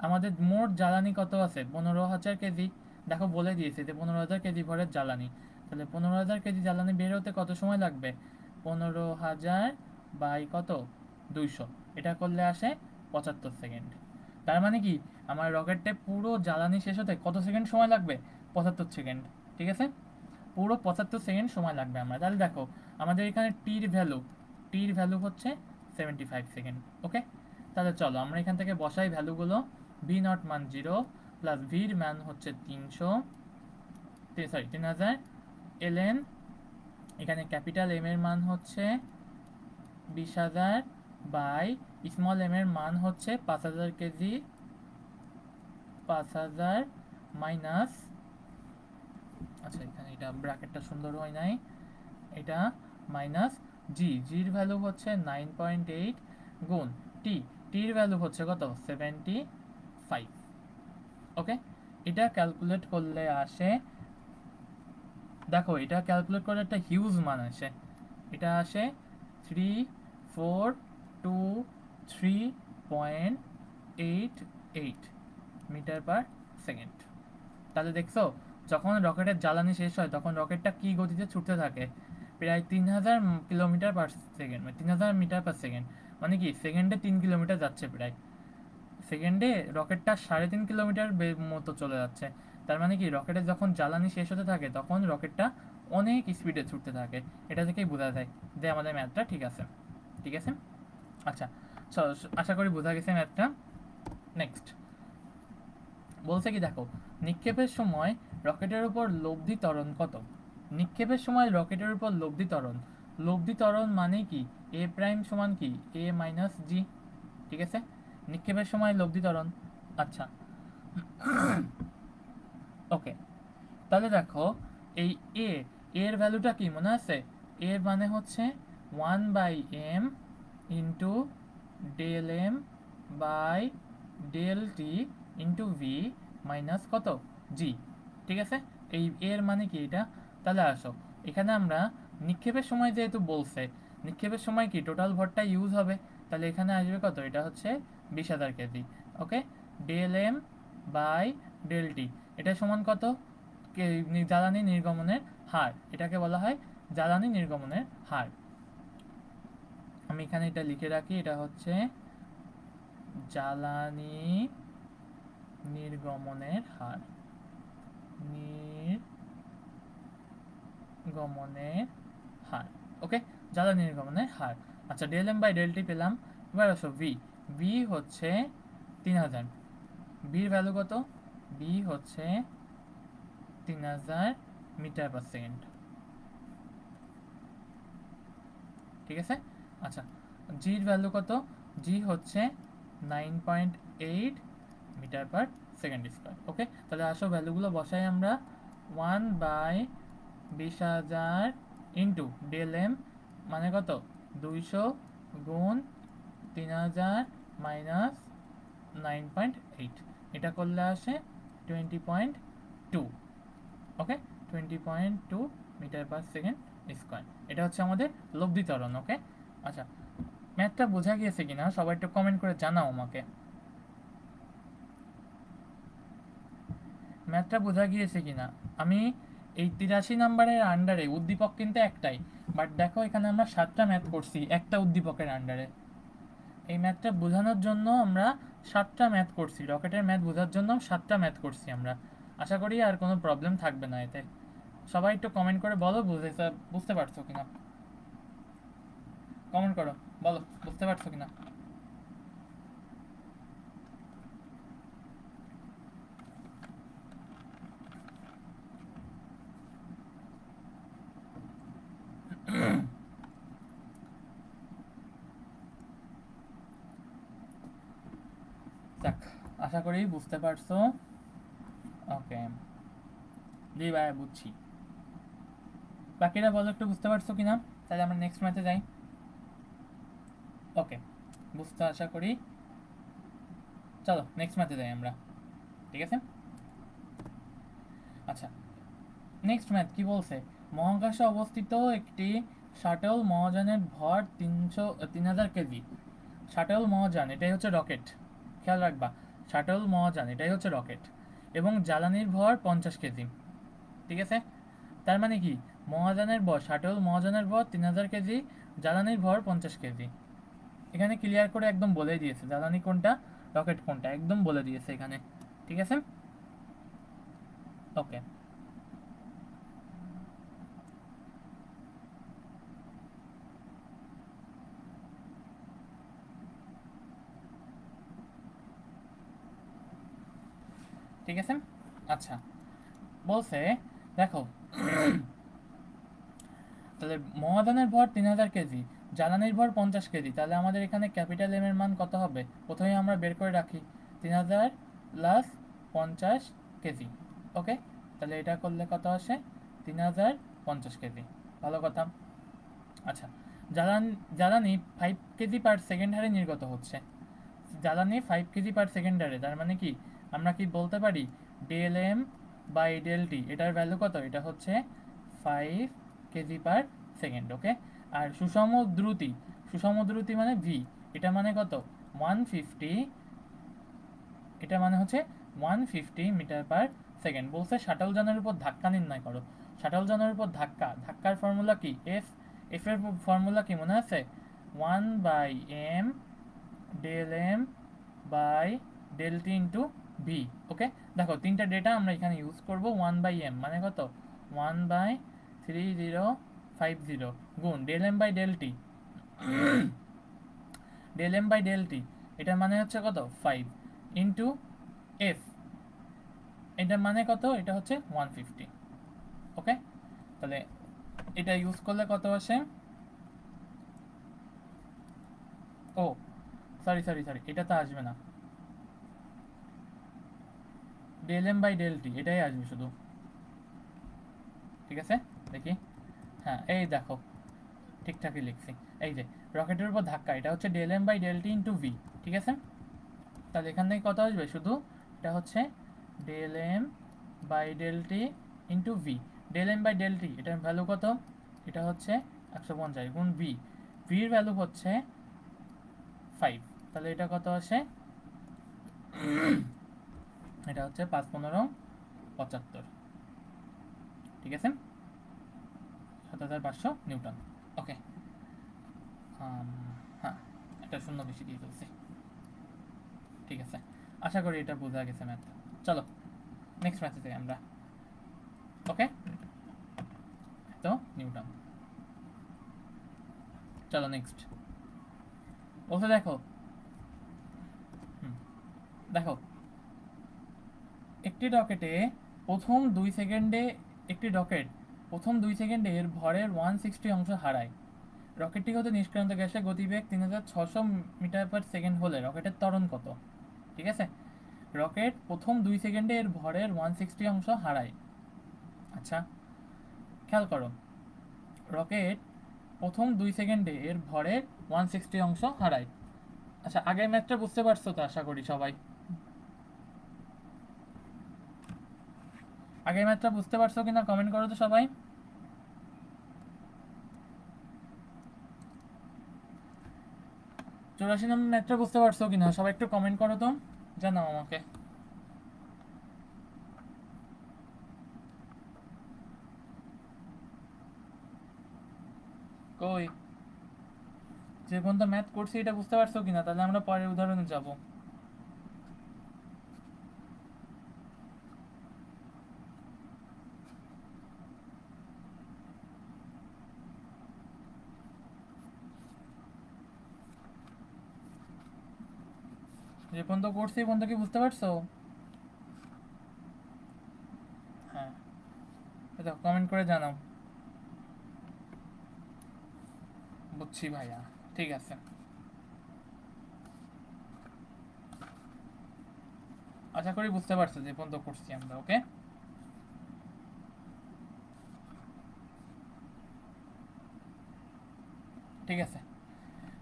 আমাদের মোট জ্বালানি কত আছে, 15,000 কেজি। দেখো বলে দিয়েছে যে 15,000 কেজি ভরের জ্বালানি, তাহলে 15,000 কেজি জ্বালানি বের হতে কত সময় লাগবে, 15,000 বাই কত, 200, এটা করলে আসে 75 সেকেন্ড। তার মানে কি, আমার রকেটে পুরো জ্বালানি শেষ হতে কত সেকেন্ড সময় লাগবে, 75 সেকেন্ড। ঠিক আছে, পুরো 75 সেকেন্ড সময় লাগবে আমার। তাহলে দেখো, আমাদের এখানে টির ভ্যালু হচ্ছে 75 সেকেন্ড। ওকে, তাহলে চলো আমরা এখান থেকে বসাই ভ্যালুগুলো, ভি নট মান 0 প্লাস ভির মান হচ্ছে 3,000 এলএন, এখানে ক্যাপিটাল এম এর মান হচ্ছে 20,000 বাই স্মল এম এর মান হচ্ছে 5,000 কেজি, 5,000 মাইনাস, আচ্ছা এখানে এটা ব্র্যাকেটটা সুন্দর হয় নাই, এটা মাইনাস জির ভ্যালু হচ্ছে 9.8 গুণ টির ভ্যালু হচ্ছে কত, 75। ওকে, এটা ক্যালকুলেট করলে আসে, দেখো এটা ক্যালকুলেট করলে একটা হিউজ মান আসে, এটা আসে 3423.88 মিটার পার সেকেন্ড। তাহলে দেখছো, যখন রকেটের জ্বালানি শেষ হয় তখন রকেটটা কি গতিতে ছুটতে থাকে, প্রায় 3,000 কিলোমিটার পার সেকেন্ড, মানে 3,000 মিটার পার সেকেন্ড, মানে কি সেকেন্ডে 3 কিলোমিটার যাচ্ছে, প্রায় সেকেন্ডে রকেটটা 3.5 কিলোমিটার মতো চলে যাচ্ছে। তার মানে কি রকেটের যখন জ্বালানি শেষ হতে থাকে তখন রকেটটা অনেক স্পিডে ছুটতে থাকে, এটা থেকেই বোঝা যায় যে আমাদের ম্যাথটা ঠিক আছে। ঠিক আছে, আচ্ছা, আশা করি বোঝা গেছে ম্যাথটা। নেক্সট বলছে কি, দেখো নিক্ষেপের সময় রকেটের উপর লব্ধি ত্বরণ কত? নিক্ষেপের সময় রকেটের উপর লব্ধি ত্বরণ মানে কি? এ প্রাইম সমান কি? এ মাইনাস জি। ঠিক আছে, নিক্ষেপের সময় লব্ধি ত্বরণ। আচ্ছা, ওকে, তাহলে দেখো এই এর ভ্যালুটা কি মনে আছে? এর মানে হচ্ছে 1/m into del M by del T into V minus কত? জি। ঠিক আছে, এই এর মানে কি এটা? তাহলে আসো এখানে আমরা নিক্ষেপের সময় যেহেতু বলছে, নিক্ষেপের সময় কি টোটাল ভরটা ইউজ হবে, তাহলে এখানে আসবে কত? এটা হচ্ছে 20,000 কেজি। Okay, del M by del টি এটা সমান কত? জ্বালানি নির্গমনের হার, এটাকে বলা হয় জ্বালানি নির্গমনের হার। আমি এখানে এটা লিখে রাখি, এটা হচ্ছে জ্বালানি নির্গমনের হার, নির্গমনের হার। ওকে, জ্বালানি নির্গমনের হার। আচ্ছা, del M by del T পেলাম। এবার আসো ভি হচ্ছে 3000। বির ভ্যালু কত? বি হচ্ছে 3000 মিটার পার সেকেন্ড। ঠিক আছে, আচ্ছা, জির ভ্যালু কত? জি হচ্ছে 9.8 মিটার পার সেকেন্ড স্কোয়ার। ওকে, তাহলে আসো ভ্যালুগুলো বসাই আমরা। 1/20,000 ইন্টু ডেল এম মানে কত? 200 গুণ 3000 মাইনাস 9.8, এটা করলে আসে 20.2। ওকে, 20.2 মিটার পার সেকেন্ড স্কোয়ার, এটা হচ্ছে আমাদের লব্ধি ত্বরণ। ওকে, আচ্ছা, ম্যাথটা বোঝা গিয়েছে কিনা সবাই একটু কমেন্ট করে জানাও আমাকে। ম্যাথটা বোঝা গিয়েছে কিনা? আমি এই 83 নাম্বারের আন্ডারে উদ্দীপক কিন্তু একটাই, বাট দেখো এখানে আমরা 7টা ম্যাথ করছি একটা উদ্দীপকের আন্ডারে। এই ম্যাথটা বোঝানোর জন্য আমরা 7টা ম্যাথ করছি, রকেটের ম্যাথ বোঝার জন্য 7টা ম্যাথ করছি আমরা। আশা করি আর কোনো প্রবলেম থাকবে না এতে। সবাই একটু কমেন্ট করে বলো বুঝতে পারছো কিনা, কমেন্ট করো, বলো বুঝতে পারছো কিনা। যাক, আশা করি বুঝতে পারছো। ওকে, জি ভাই বুঝছি। বাকিরা বলো একটু বুঝতে পারছো কিনা, তাহলে আমরা নেক্সট ম্যাচে যাই। ওকে, বুঝতে আশা করি। চলো নেক্সট ম্যাচে যাই আমরা। ঠিক আছে, আচ্ছা, নেক্সট ম্যাথ কি বলছে? মহাকাশে অবস্থিত একটি শাটল মহাযানের ভর 3000 কেজি। শাটল মহাযান এটাই হচ্ছে রকেট, খেয়াল রাখবা, শাটল মহাযান এটাই হচ্ছে রকেট, এবং জ্বালানির ভর 50 কেজি। ঠিক আছে, তার মানে কি মহাযানের ভর, শাটল মহাযানের ভর 3000 কেজি, জ্বালানির ভর 50 কেজি। এখানে ক্লিয়ার করে একদম বলে দিয়েছে জ্বালানি কোনটা রকেট কোনটা, একদম বলে দিয়েছে এখানে। ঠিক আছে, ওকে, ঠিক আছে, আচ্ছা, বলছে দেখো তাহলে মহাযানের ভর 3000 কেজি, জ্বালানির ভর 50 কেজি, তাহলে আমাদের এখানে ক্যাপিটাল এম এর মান কত হবে? প্রথমে আমরা বের করে রাখি 3000 প্লাস 50 কেজি। ওকে, তাহলে এটা করলে কত আসে? 3050 কেজি। ভালো কথা। আচ্ছা, জ্বালানি 5 কেজি পার সেকেন্ড হারে নির্গত হচ্ছে। জ্বালানি 5 কেজি পার সেকেন্ড হারে, তার মানে কি আমরা কি বলতে পারি? Del M by del T এটার ভ্যালু কত? এটা হচ্ছে 5 কেজি পার সেকেন্ড। ওকে, আর সুষম দ্রুতি মানে ভি, এটা মানে কত? 150, এটা মানে হচ্ছে 150 মিটার পার সেকেন্ড। বলছে শাটল যানের উপর ধাক্কা নির্ণয় করো। শাটল যানের উপর ধাক্কার ফর্মুলা কি? এফ এর ফর্মুলা কি মনে আছে? 1/m del M by del T into V. Okay, দেখো তিনটা ডেটা আমরা এখানে ইউজ করব। 1/m মানে কত? 1/3050 গুণ del M by del T, del M by del T এটার মানে হচ্ছে কত? 5 ইন্টু এফ, এটার মানে কত? এটা হচ্ছে 150। ওকে, তাহলে এটা ইউজ করলে কত আসে? ও সরি সরি সরি, এটা তো আসবে না, del M by del T এটাই আসবে শুধু। ঠিক আছে, দেখি। হ্যাঁ, এই দেখো ঠিকঠাকই লিখছি। এই যে রকেটের উপর ধাক্কা, এটা হচ্ছে del M by del T into V. ঠিক আছে, তাহলে এখান থেকে কত আসবে? শুধু এটা হচ্ছে del M by del T into V. Del M by del T এটার ভ্যালু কত? এটা হচ্ছে 150 গুণ ভি, ভির ভ্যালু হচ্ছে 5। তাহলে এটা কত আসে? এটা হচ্ছে 5×15=75। ঠিক আছে, 7500 নিউটন। ওকে, হ্যাঁ, এটা শূন্য বেশি দিয়ে ফেলছি। ঠিক আছে, আশা করি এটা বোঝা গেছে ম্যাথ। চলো নেক্সট ম্যাথে যাই আমরা। ওকে, তো নিউটন। চলো নেক্সট বলতে দেখো। দেখো, একটি রকেটে প্রথম 2 সেকেন্ডে একটি রকেট প্রথম 2 সেকেন্ডে এর ভরের 160 অংশ হারায়। রকেটটি হতে নিষ্ক্রান্ত গ্যাসের গতিবেগ 3600 মিটার পার সেকেন্ড হলে রকেটের ত্বরণ কত? ঠিক আছে, রকেট প্রথম 2 সেকেন্ডে এর ভরের 160 অংশ হারায়। আচ্ছা, খেয়াল করো, রকেট প্রথম 2 সেকেন্ডে এর ভরের 160 অংশ হারায়। আচ্ছা, আগের ম্যাথটা বুঝতে পারছো তো আশা করি সবাই? আগের ম্যাথটা বুঝতে পারছো কিনা কমেন্ট করো তো সবাই। 84 নম্বর ম্যাথটা বুঝতে পারছো কিনা সবাই একটু কমেন্ট করো তো, জানাও আমাকে। কই, যে পর্যন্ত ম্যাথ করছি এটা বুঝতে পারছো কিনা? তাহলে আমরা পরের উদাহরণে যাব। যে পর্যন্ত করছি এই পর্যন্ত কি বুঝতে পারছো? হ্যাঁ, দেখো কমেন্ট করে জানাও। বুঝছি ভাইয়া, ঠিক আছে। আশা করি বুঝতে পারছো যে পর্যন্ত করছি আমরা। ওকে, ঠিক আছে।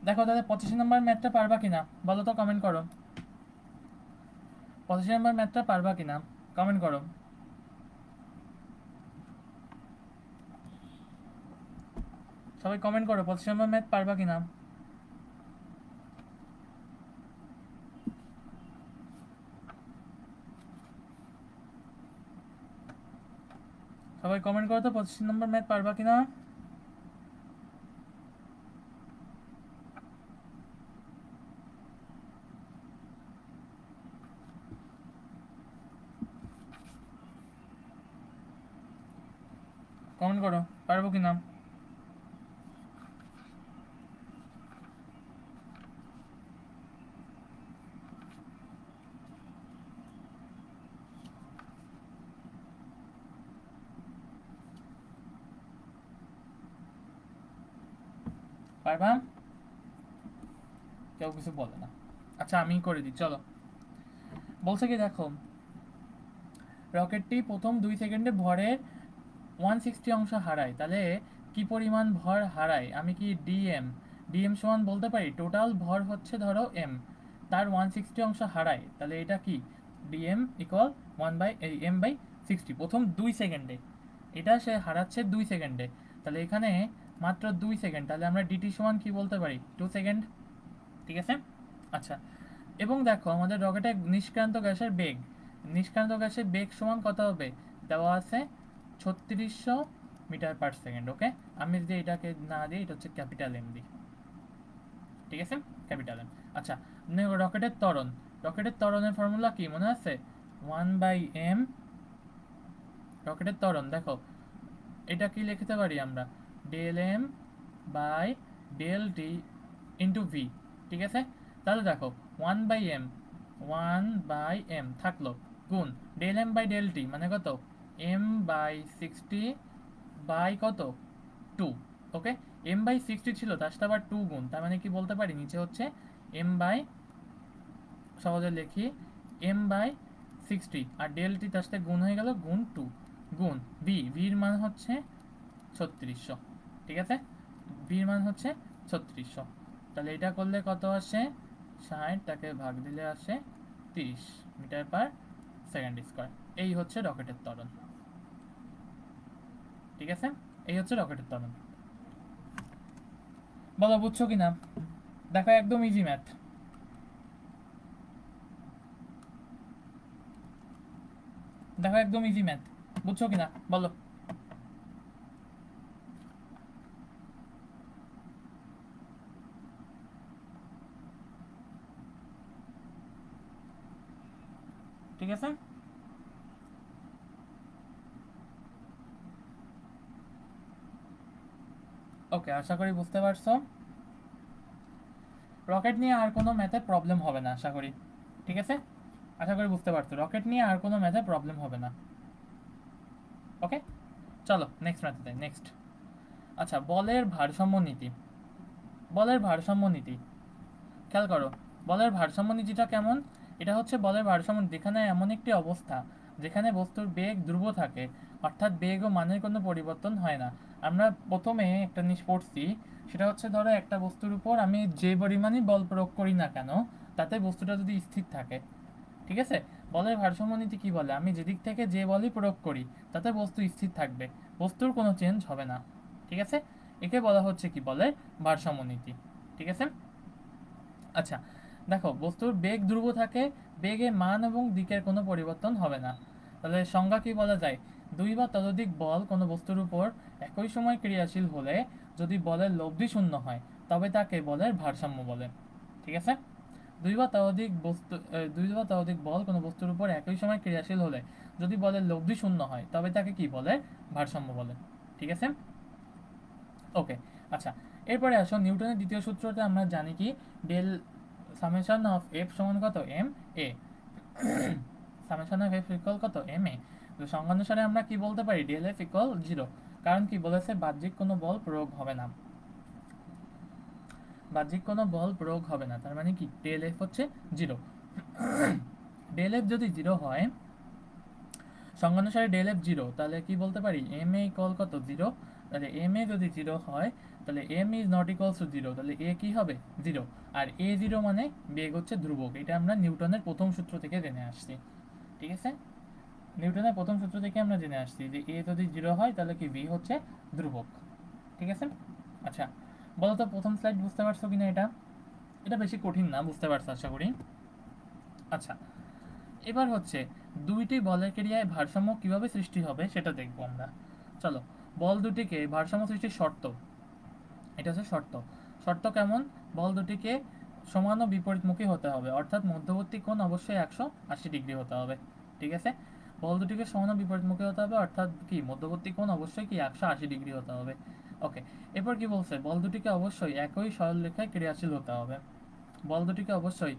দেখো তাহলে 85 নম্বর ম্যাথটা পারবা কিনা বলো তো, কমেন্ট করো। 85 নম্বর ম্যাথটা পারবা কিনা কমেন্ট করো। সবাই কমেন্ট করো, 85 নম্বর ম্যাথ পারবা কিনা। সবাই কমেন্ট করো তো, 85 নম্বর ম্যাথ পারবা কিনা। কমেন্ট করো, পারবো কিনা। পারবা? কেউ কিছু বলে না। আচ্ছা, আমি করে দিই, চলো। বলছে কি দেখো, রকেটটি প্রথম 2 সেকেন্ডে ভরের 160 অংশ হারায়। তাহলে কি পরিমাণ ভর হারায়? আমি কি ডিএম, ডিএম সমান বলতে পারি টোটাল ভর হচ্ছে ধরো এম, তার 160 অংশ হারায়, তাহলে এটা কি ডিএম ইকুয়াল 1/m/60 প্রথম 2 সেকেন্ডে। এটা সে হারাচ্ছে 2 সেকেন্ডে, তাহলে এখানে মাত্র 2 সেকেন্ড, তাহলে আমরা ডিটি সমান কি বলতে পারি 2 সেকেন্ড। ঠিক আছে, আচ্ছা। এবং দেখো আমাদের রকেটের নিষ্ক্রান্ত গ্যাসের বেগ সমান কত হবে? দেওয়া আছে 3600 মিটার পার সেকেন্ড। ওকে, আমি যদি এটাকে না দিই, এটা হচ্ছে ক্যাপিটাল এম দিই। ঠিক আছে, ক্যাপিটাল এম। আচ্ছা, রকেটের ত্বরণের ফর্মুলা কি মনে আছে? 1/m। রকেটের ত্বরণ দেখো, এটা কি লিখতে পারি আমরা? Del M by del T into V. ঠিক আছে, তাহলে দেখো 1/m থাকলো, গুণ del M by del T মানে কত এম বাই 60 বাই কত 2। ওকে, এম বাই 60 ছিল, তার সাথে আবার 2 গুণ, তার মানে কি বলতে পারি নিচে হচ্ছে এম বাই, সহজে লিখি এম বাই 60 আর ডেল টি তার সাথে গুণ হয়ে গেল গুণ 2 গুণ ভির মান হচ্ছে 3600। ঠিক আছে, ভির মান হচ্ছে 3600। তাহলে এটা করলে কত আসে, 60টাকে ভাগ দিলে আসে 30 মিটার পার সেকেন্ড স্কয়ার। এই হচ্ছে রকেটের ত্বরণ। ঠিক আছে, এই হচ্ছে রকেটের ত্বরণ। বলো বুঝছো কিনা? দেখো একদম ইজি ম্যাথ। দেখো একদম ইজি ম্যাথ, বুঝছো কিনা বলো। ঠিক আছে, ওকে, আশা করি বুঝতে পারছো। রকেট নিয়ে আর কোনো ম্যাথে প্রবলেম হবে না আশা করি। ঠিক আছে, আশা করি বুঝতে পারছো, রকেট নিয়ে আর কোনো ম্যাথে প্রবলেম হবে না। ওকে, চলো নেক্সট ম্যাথে যাই। নেক্সট, আচ্ছা, বলের ভারসাম্য নীতি। বলের ভারসাম্য নীতি খেয়াল করো, বলের ভারসাম্য নীতিটা কেমন। এটা হচ্ছে বলের ভারসাম্য, যেখানে এমন একটি অবস্থা যেখানে বস্তুর বেগ ধ্রুব থাকে, অর্থাৎ বেগ ও মানের কোনো পরিবর্তন হয় না। আমরা প্রথমে একটা জিনিস পড়ছি, সেটা হচ্ছে ধরো একটা বস্তুর উপর আমি যে পরিমাণই বল প্রয়োগ করি না কেন, তাতে বস্তুটা যদি স্থির থাকে। ঠিক আছে, বলের ভারসাম্য নীতি কি বলে, আমি যেদিক থেকে যে বলই প্রয়োগ করি তাতে বস্তু স্থির থাকবে, বস্তুর কোনো চেঞ্জ হবে না। ঠিক আছে, একে বলা হচ্ছে কি, বলের ভারসাম্য নীতি। ঠিক আছে, আচ্ছা দেখো, বস্তুর বেগ ধ্রুব থাকে, বেগে মান এবং দিকের কোনো পরিবর্তন হবে না। তাহলে সংজ্ঞা কি বলা যায়, দুই বা ততোধিক বল কোনো বস্তুর উপর একই সময় ক্রিয়াশীল হলে যদি বলের লব্ধি শূন্য হয় তবে তাকে বলের ভারসাম্য বলে। ঠিক আছে, দুই বা ততোধিক বল কোনো বস্তুর উপর একই সময় ক্রিয়াশীল হলে যদি বলের লব্ধি শূন্য হয় তবে তাকে কি বলে, ভারসাম্য বলে। ঠিক আছে, ওকে, আচ্ছা, এরপরে আসো নিউটনের দ্বিতীয় সূত্রটা আমরা জানি কি, ডেল সামেশন অফ এফ সমান কত M A, summation of F equal কত এম এ। তো সংজ্ঞানুসারে আমরা কি বলতে পারি, ডেল এফ ইকুয়াল 0, কারণ কি বলেছে, বাহ্যিক কোনো বল প্রয়োগ হবে না, বাহ্যিক কোনো বল প্রয়োগ হবে না, তার মানে কি ডেল এফ হচ্ছে 0। ডেল এফ যদি 0 হয়, সংজ্ঞানুসারে ডেল এফ 0, তাহলে কি বলতে পারি এম এ ইকুয়াল কত 0। তাহলে এম এ যদি 0 হয় তাহলে M is not equals to 0, তাহলে এ কি হবে 0, আর এ 0 মানে বেগ হচ্ছে ধ্রুবক। এটা আমরা নিউটনের প্রথম সূত্র থেকে জেনে আসছি। ঠিক আছে, নিউটনের প্রথম সূত্র থেকে আমরা জেনে আসছি যে এ যদি 0 হয় তাহলে কি ভি হচ্ছে ধ্রুবক। ঠিক আছে, আচ্ছা বলো তো প্রথম স্লাইড বুঝতে পারছো কিনা, এটা এটা বেশি কঠিন না, বুঝতে পারছো আশা করি। আচ্ছা, এবার হচ্ছে দুইটি বলের ক্রিয়ায় ভারসাম্য কিভাবে সৃষ্টি হবে সেটা দেখবো আমরা। চলো, বল দুটিকে ভারসাম্য সৃষ্টির শর্ত, এটা হচ্ছে শর্ত। শর্ত কেমন, বল দুটিকে সমান ও বিপরীতমুখী হতে হবে, অর্থাৎ মধ্যবর্তী কোণ অবশ্যই 180 ডিগ্রি হতে হবে। ঠিক আছে, বল দুটিকে সমান ও বিপরীতমুখী হতে হবে, অর্থাৎ কি মধ্যবর্তী কোণ অবশ্যই কি 180 ডিগ্রি হতে হবে। ওকে, এরপর কি বলছে, বল দুটিকে অবশ্যই একই সরলরেখায় ক্রিয়াশীল হতে হবে, বল দুটিকে অবশ্যই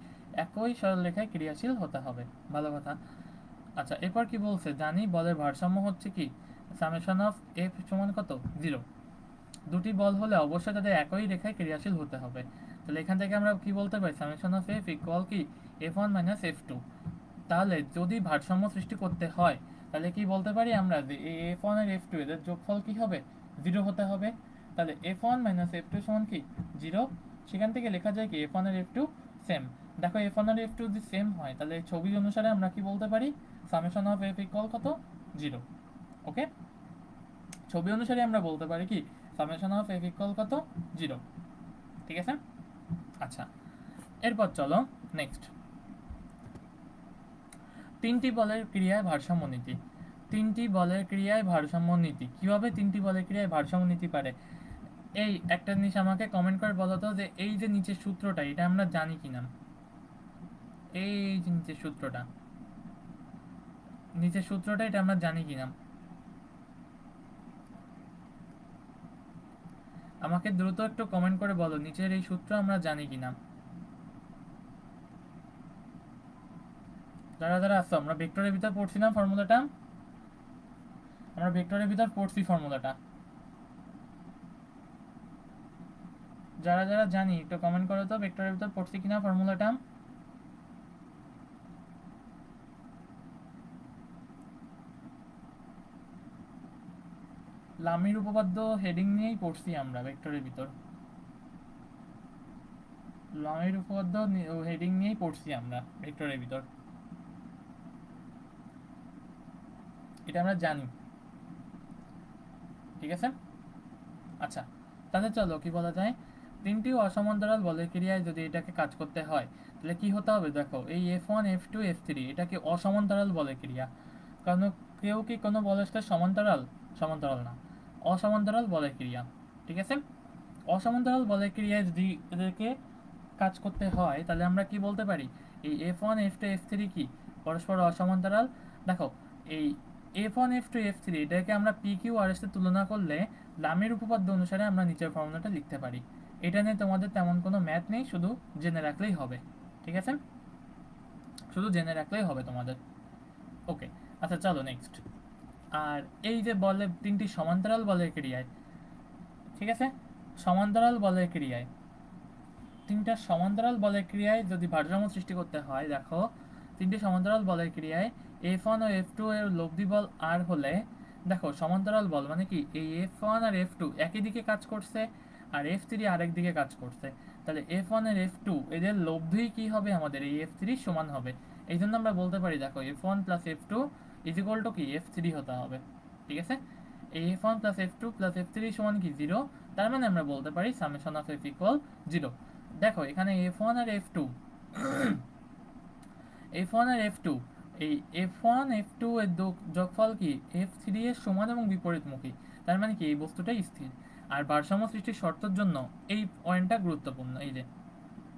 একই সরলরেখায় ক্রিয়াশীল হতে হবে, ভালো কথা। আচ্ছা, এরপর কি বলছে, জানি বলের ভারসাম্য হচ্ছে কি, সামেশন অফ এফ সমান কত 0, দুটি বল হলে অবশ্যই তাদের একই রেখায় ক্রিয়াশীল হতে হবে। তাহলে এখান থেকে আমরা কি বলতে পারি, সামেশন অফ এফ ইকুয়াল কি f1 মাইনাস f2। তাহলে যদি ভারসাম্য সৃষ্টি করতে হয় তাহলে কি বলতে পারি আমরা, যে এই f1 আর f2 এদের যোগফল কি হবে 0 হতে হবে। তাহলে f1 মাইনাস f2 সমান কি 0, সেখান থেকে লেখা যায় কি f1 আর f2 সেম। দেখো f1 আর f2 যদি সেম হয় তাহলে ছবি অনুসারে আমরা কি বলতে পারি, সামেশন অফ f ইকুয়াল কত 0। ওকে, ছবি অনুসারে আমরা বলতে পারি কি সামেশন অফ এফ ইকুয়াল কত 0। ঠিক আছে, আচ্ছা এরপর চলো নেক্সট, তিনটি বলের ক্রিয়ায় ভারসাম্য নীতি। তিনটি বলের ক্রিয়ায় ভারসাম্য নীতি কিভাবে, তিনটি বলের ক্রিয়ায় ভারসাম্য নীতি পারে, এই একটা জিনিস আমাকে কমেন্ট করে বলো তো, যে এই যে নিচের সূত্রটা এটা আমরা জানি কিনা, এই যে নিচের সূত্রটা, নিচের সূত্রটা এটা আমরা জানি কিনা, আমাকে দ্রুত একটু কমেন্ট করে বলো নিচের এই সূত্র আমরা জানি কিনা। যারা যারা আসছো, আমরা ভেক্টরের ভিতর পড়ছি না ফর্মুলাটা, আমরা ভেক্টরের ভিতর পড়ছি ফর্মুলাটা। যারা যারা জানি একটু কমেন্ট করো তো, ভেক্টরের ভিতর পড়ছি কিনা ফর্মুলাটা। লামির উপপাদ্য হেডিং নিয়েই পড়ছি আমরা ভেক্টরের ভিতর, লামির উপপাদ্য হেডিং নিয়েই পড়ছি আমরা ভেক্টরের ভিতর, এটা আমরা জানি। ঠিক আছে, আচ্ছা তাহলে চলো কি বলা যায়, তিনটি অসমান্তরাল বলের ক্রিয়ায় যদি এটাকে কাজ করতে হয় তাহলে কি হতে হবে, দেখো এই F1 F2 F3 এটাকে অসমান্তরাল বলের ক্রিয়া, কারণ কেউ কি কোনো বলের সাথে সমান্তরাল, সমান্তরাল না, অসমান্তরাল বলের ক্রিয়া। ঠিক আছে, অসমান্তরাল বলের ক্রিয়ায় যদি এদেরকে কাজ করতে হয় তাহলে আমরা কি বলতে পারি, এই F1 F2 F3 কি পরস্পর অসমান্তরাল। দেখো এই F1 F2 F3 এটাকে আমরা PQ আর এর সাথে তুলনা করলে লামের উপপাদ্য অনুসারে আমরা নিচের ফর্মুলাটা লিখতে পারি। এটা নিয়ে তোমাদের তেমন কোনো ম্যাথ নেই, শুধু জেনে রাখলেই হবে। ঠিক আছে, শুধু জেনে রাখলেই হবে তোমাদের। ওকে, আচ্ছা চলো নেক্সট। আর এই যে বলে তিনটি সমান্তরাল বলের ক্রিয়ায়, ঠিক আছে, সমান্তরাল বলের ক্রিয়ায়, তিনটা সমান্তরাল বলের ক্রিয়ায় যদি ভারসাম্য সৃষ্টি করতে হয়, দেখো তিনটি সমান্তরাল বলের ক্রিয়ায় F1 ও F2 এর লব্ধি বল R হলে, দেখো সমান্তরাল বল মানে কি, এই F1 আর F2 একই দিকে কাজ করছে আর F3 আরেক দিকে কাজ করছে, তাহলে F1 আর F2 এদের লব্ধি কি হবে, আমাদের এই F3 সমান হবে। এই জন্য আমরা বলতে পারি দেখো F1 plus F2 is equal to কি F3 হতে হবে। ঠিক আছে, এই F1 plus F2 plus F3 সমান কি 0, তার মানে আমরা বলতে পারি সামেশন অফ F ইকুয়াল 0। দেখো এখানে F1 আর F2 F1 আর F2, এই F1 F2 এর যোগফল কি F3 এর সমান এবং বিপরীতমুখী, তার মানে কি এই বস্তুটাই স্থির। আর ভারসাম্য সৃষ্টির শর্তের জন্য এই পয়েন্টটা গুরুত্বপূর্ণ, এই যে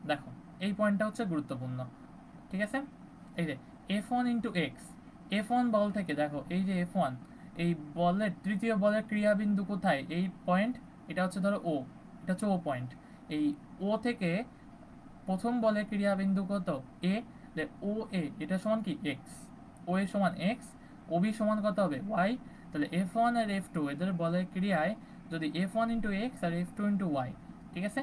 দেখো এই পয়েন্টটা হচ্ছে গুরুত্বপূর্ণ। ঠিক আছে, এই যে F1 ইন্টু এক্স, F1 বল থেকে দেখো এই যে F1, এই বলের তৃতীয় বলের ক্রিয়াবিন্দু কোথায়, এই পয়েন্ট, এটা হচ্ছে ধরো ও, এটা হচ্ছে ও পয়েন্ট, এই ও থেকে প্রথম বলের ক্রিয়াবিন্দু কত এ, ও এ এটা সমান কি এক্স, ও এ সমান এক্স, ও বি সমান কত হবে ওয়াই। তাহলে F1 আর F2 এদের বলের ক্রিয়ায় যদি F1 ইন্টু এক্স আর F2 ইন্টু ওয়াই, ঠিক আছে,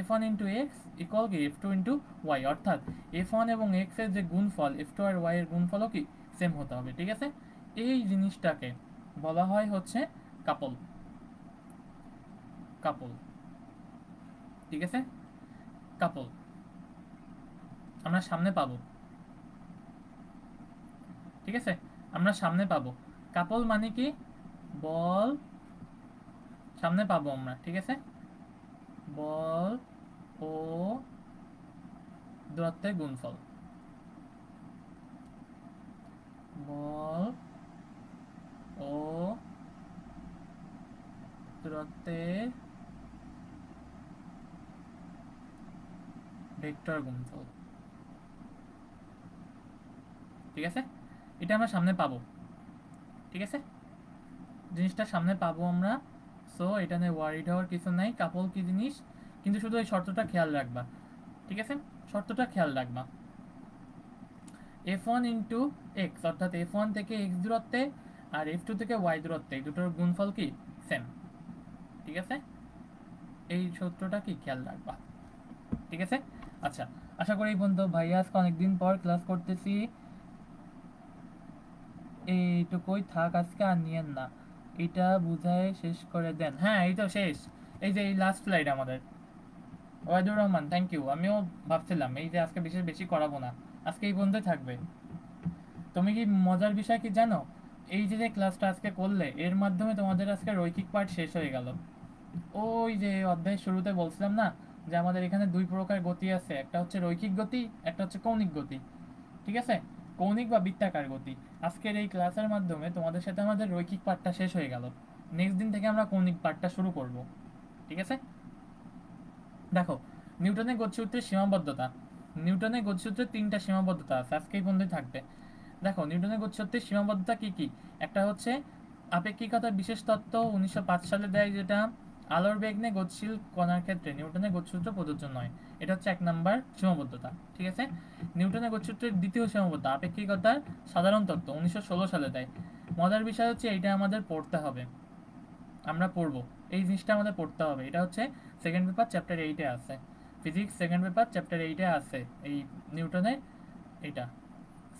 F1 ইন্টু এক্স ইকুয়াল কি F2 ইন্টু ওয়াই, অর্থাৎ F1 এবং এক্স এর যে গুণফল F2 আর ওয়াই এর গুণফলও কি সেম হতে হবে। ঠিক আছে, এই জিনিসটাকে বলা হয় হচ্ছে কাপল, কাপল। ঠিক আছে, কাপল আমরা সামনে পাবো। ঠিক আছে, আমরা সামনে পাবো, কাপল মানে কি বল সামনে পাবো আমরা। ঠিক আছে, বল ও দূরত্বের গুণফল, বল ও দূরত্বের ভেক্টর গুণফল। ঠিক আছে, এটা আমরা সামনে পাবো। ঠিক আছে, জিনিসটা সামনে পাবো আমরা, সো এটা নিয়ে ওয়ারিড হওয়ার কিছু নাই। কাপল কি জিনিস, কিন্তু শুধু এই শর্তটা খেয়াল রাখবা। ঠিক আছে, শর্তটা খেয়াল রাখবা, F1 ইন্টু এক্স অর্থাৎ F1 থেকে এক্স দূরত্বে আর F2 থেকে ওয়াই দূরত্বে দুটোর গুণফল কি সেম। ঠিক আছে, এই সূত্রটা কি খেয়াল রাখবা। ঠিক আছে, আচ্ছা আশা করি বন্ধু ভাইয়া আজকে অনেকদিন পর ক্লাস করতেছি, এইটুকুই থাক আজকে, আর নিয়েন না, এটা বুঝায় শেষ করে দেন। হ্যাঁ এই তো শেষ, এই যে এই লাস্ট স্লাইড আমাদের। ওয়াহিদুর রহমান থ্যাংক ইউ, আমিও ভাবছিলাম এই যে আজকে বিশেষ বেশি করাবো না, আজকে এই পর্যন্ত থাকবে। তুমি কি মজার বিষয় কি জানো, এই যে যে ক্লাসটা আজকে করলে এর মাধ্যমে তোমাদের আজকে রৈখিক পার্ট শেষ হয়ে গেল। ওই যে অধ্যায়ের শুরুতে বলছিলাম না যে আমাদের এখানে দুই প্রকার গতি আছে, একটা হচ্ছে রৈখিক গতি, একটা হচ্ছে কৌণিক গতি। ঠিক আছে, কৌণিক বা বৃত্তাকার গতি। আজকের এই ক্লাসের মাধ্যমে তোমাদের সাথে আমাদের রৈখিক পার্টটা শেষ হয়ে গেল, নেক্সট দিন থেকে আমরা কৌণিক পার্টটা শুরু করব। ঠিক আছে, দেখো নিউটনের গতিসূত্রের সীমাবদ্ধতা, নিউটনের গতিসূত্রের তিনটা সীমাবদ্ধতা আছে, আজকে এই পর্যন্তই থাকবে। দেখো নিউটনের গতিসূত্রের সীমাবদ্ধতা কি কি, একটা হচ্ছে আপেক্ষিকতার বিশেষ তত্ত্ব 1905 সালে দেয় যেটা, আলোর বেগ নিয়ে গতিশীল কণার ক্ষেত্রে নিউটনের গতিসূত্র প্রযোজ্য নয়। এটা হচ্ছে 1 নাম্বার সীমাবদ্ধতা। ঠিক আছে, নিউটনের গতিসূত্রের দ্বিতীয় সীমাবদ্ধতা আপেক্ষিকতার সাধারণ তত্ত্ব 1916 সালে দেয়। মজার বিষয় হচ্ছে এইটা আমাদের পড়তে হবে, আমরা পড়বো, এই জিনিসটা আমাদের পড়তে হবে। এটা হচ্ছে সেকেন্ড পেপার চ্যাপ্টার 8-এ আছে, ফিজিক্স সেকেন্ড পেপার চ্যাপ্টার 8-এ আছে এই নিউটনের এটা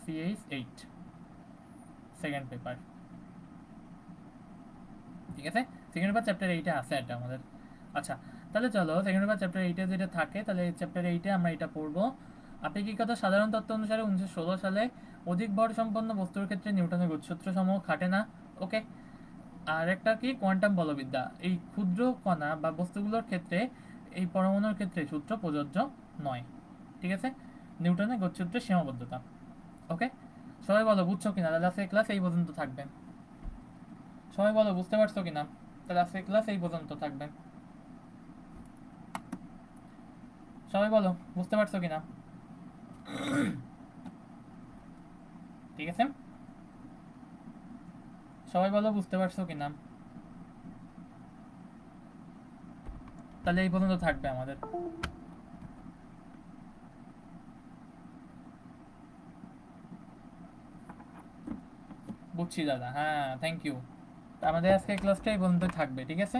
CH8 সেকেন্ড পেপার। ঠিক আছে, সেকেন্ড পেপার চ্যাপ্টার 8-এ আছে এটা আমাদের। আচ্ছা, তাহলে চলো সেকেন্ড পেপার চ্যাপ্টার 8-এ যেটা থাকে, তাহলে চ্যাপ্টার 8-এ আমরা এটা পড়বো। আপেক্ষিকতা সাধারণ তত্ত্ব অনুসারে 1916 সালে অধিক ভর সম্পন্ন বস্তুর ক্ষেত্রে নিউটনের গতিসূত্র সমূহ খাটে না। ওকে, আর একটা কি কোয়ান্টাম বলবিদ্যা, এই ক্ষুদ্র কণা বা বস্তুগুলোর ক্ষেত্রে এই পরমাণুর ক্ষেত্রে সূত্র প্রযোজ্য নয়। ঠিক আছে, নিউটনের গতিসূত্রের সীমাবদ্ধতা। ওকে, সবাই বলো বুঝছো কিনা? তাহলে আজকে ক্লাস এই পর্যন্ত থাকবে। সবাই বলো বুঝতে পারছো কিনা? তাহলে আজকে ক্লাস এই পর্যন্ত থাকবে। সবাই বলো বুঝতে পারছো কিনা? ঠিক আছে, সবাই বলো বুঝতে পারছো কিনা? তাহলে এই পর্যন্ত থাকবে আমাদের। বুঝছি দাদা, হ্যাঁ থ্যাংক ইউ। আমাদের আজকে ক্লাসটা এই পর্যন্ত থাকবে। ঠিক আছে,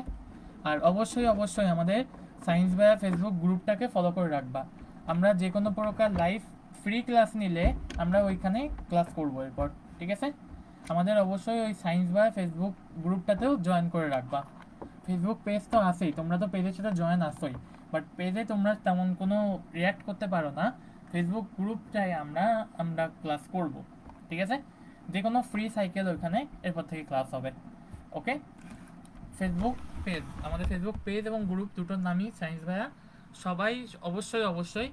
আর অবশ্যই অবশ্যই আমাদের সায়েন্স ভাইয়া ফেসবুক গ্রুপটাকে ফলো করে রাখবা। আমরা যে কোনো প্রকার লাইভ ফ্রি ক্লাস নিলে আমরা ওইখানে ক্লাস করবো এরপর। ঠিক আছে, আমাদের অবশ্যই ওই সায়েন্স ভাইয়া ফেসবুক গ্রুপটাতেও জয়েন করে রাখবা। ফেসবুক পেজ তো আছেই, তোমরা তো পেজের সাথে জয়েন আসোই, বাট পেজে তোমরা তেমন কোনো রিয়াক্ট করতে পারো না। ফেসবুক গ্রুপটাই আমরা আমরা ক্লাস করব। ঠিক আছে, যে কোনো ফ্রি সাইকেল ওইখানে এরপর থেকে ক্লাস হবে। ওকে, ফেসবুক পেজ, আমাদের ফেসবুক পেজ এবং গ্রুপ দুটোর নামই সায়েন্স ভাইয়া। সবাই অবশ্যই অবশ্যই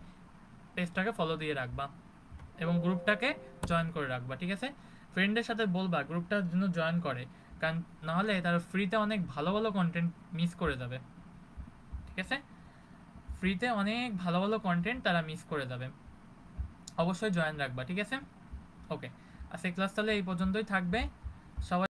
পেজটাকে ফলো দিয়ে রাখবা এবং গ্রুপটাকে জয়েন করে রাখবা। ঠিক আছে, ফ্রেন্ডের সাথে বলবা গ্রুপটার জন্য জয়েন করে, কারণ নাহলে তারা ফ্রিতে অনেক ভালো ভালো কন্টেন্ট মিস করে যাবে। ঠিক আছে, ফ্রিতে অনেক ভালো ভালো কন্টেন্ট তারা মিস করে যাবে, অবশ্যই জয়েন রাখবা। ঠিক আছে, ওকে, আজকে ক্লাস তাহলে এই পর্যন্তই থাকবে। সবাই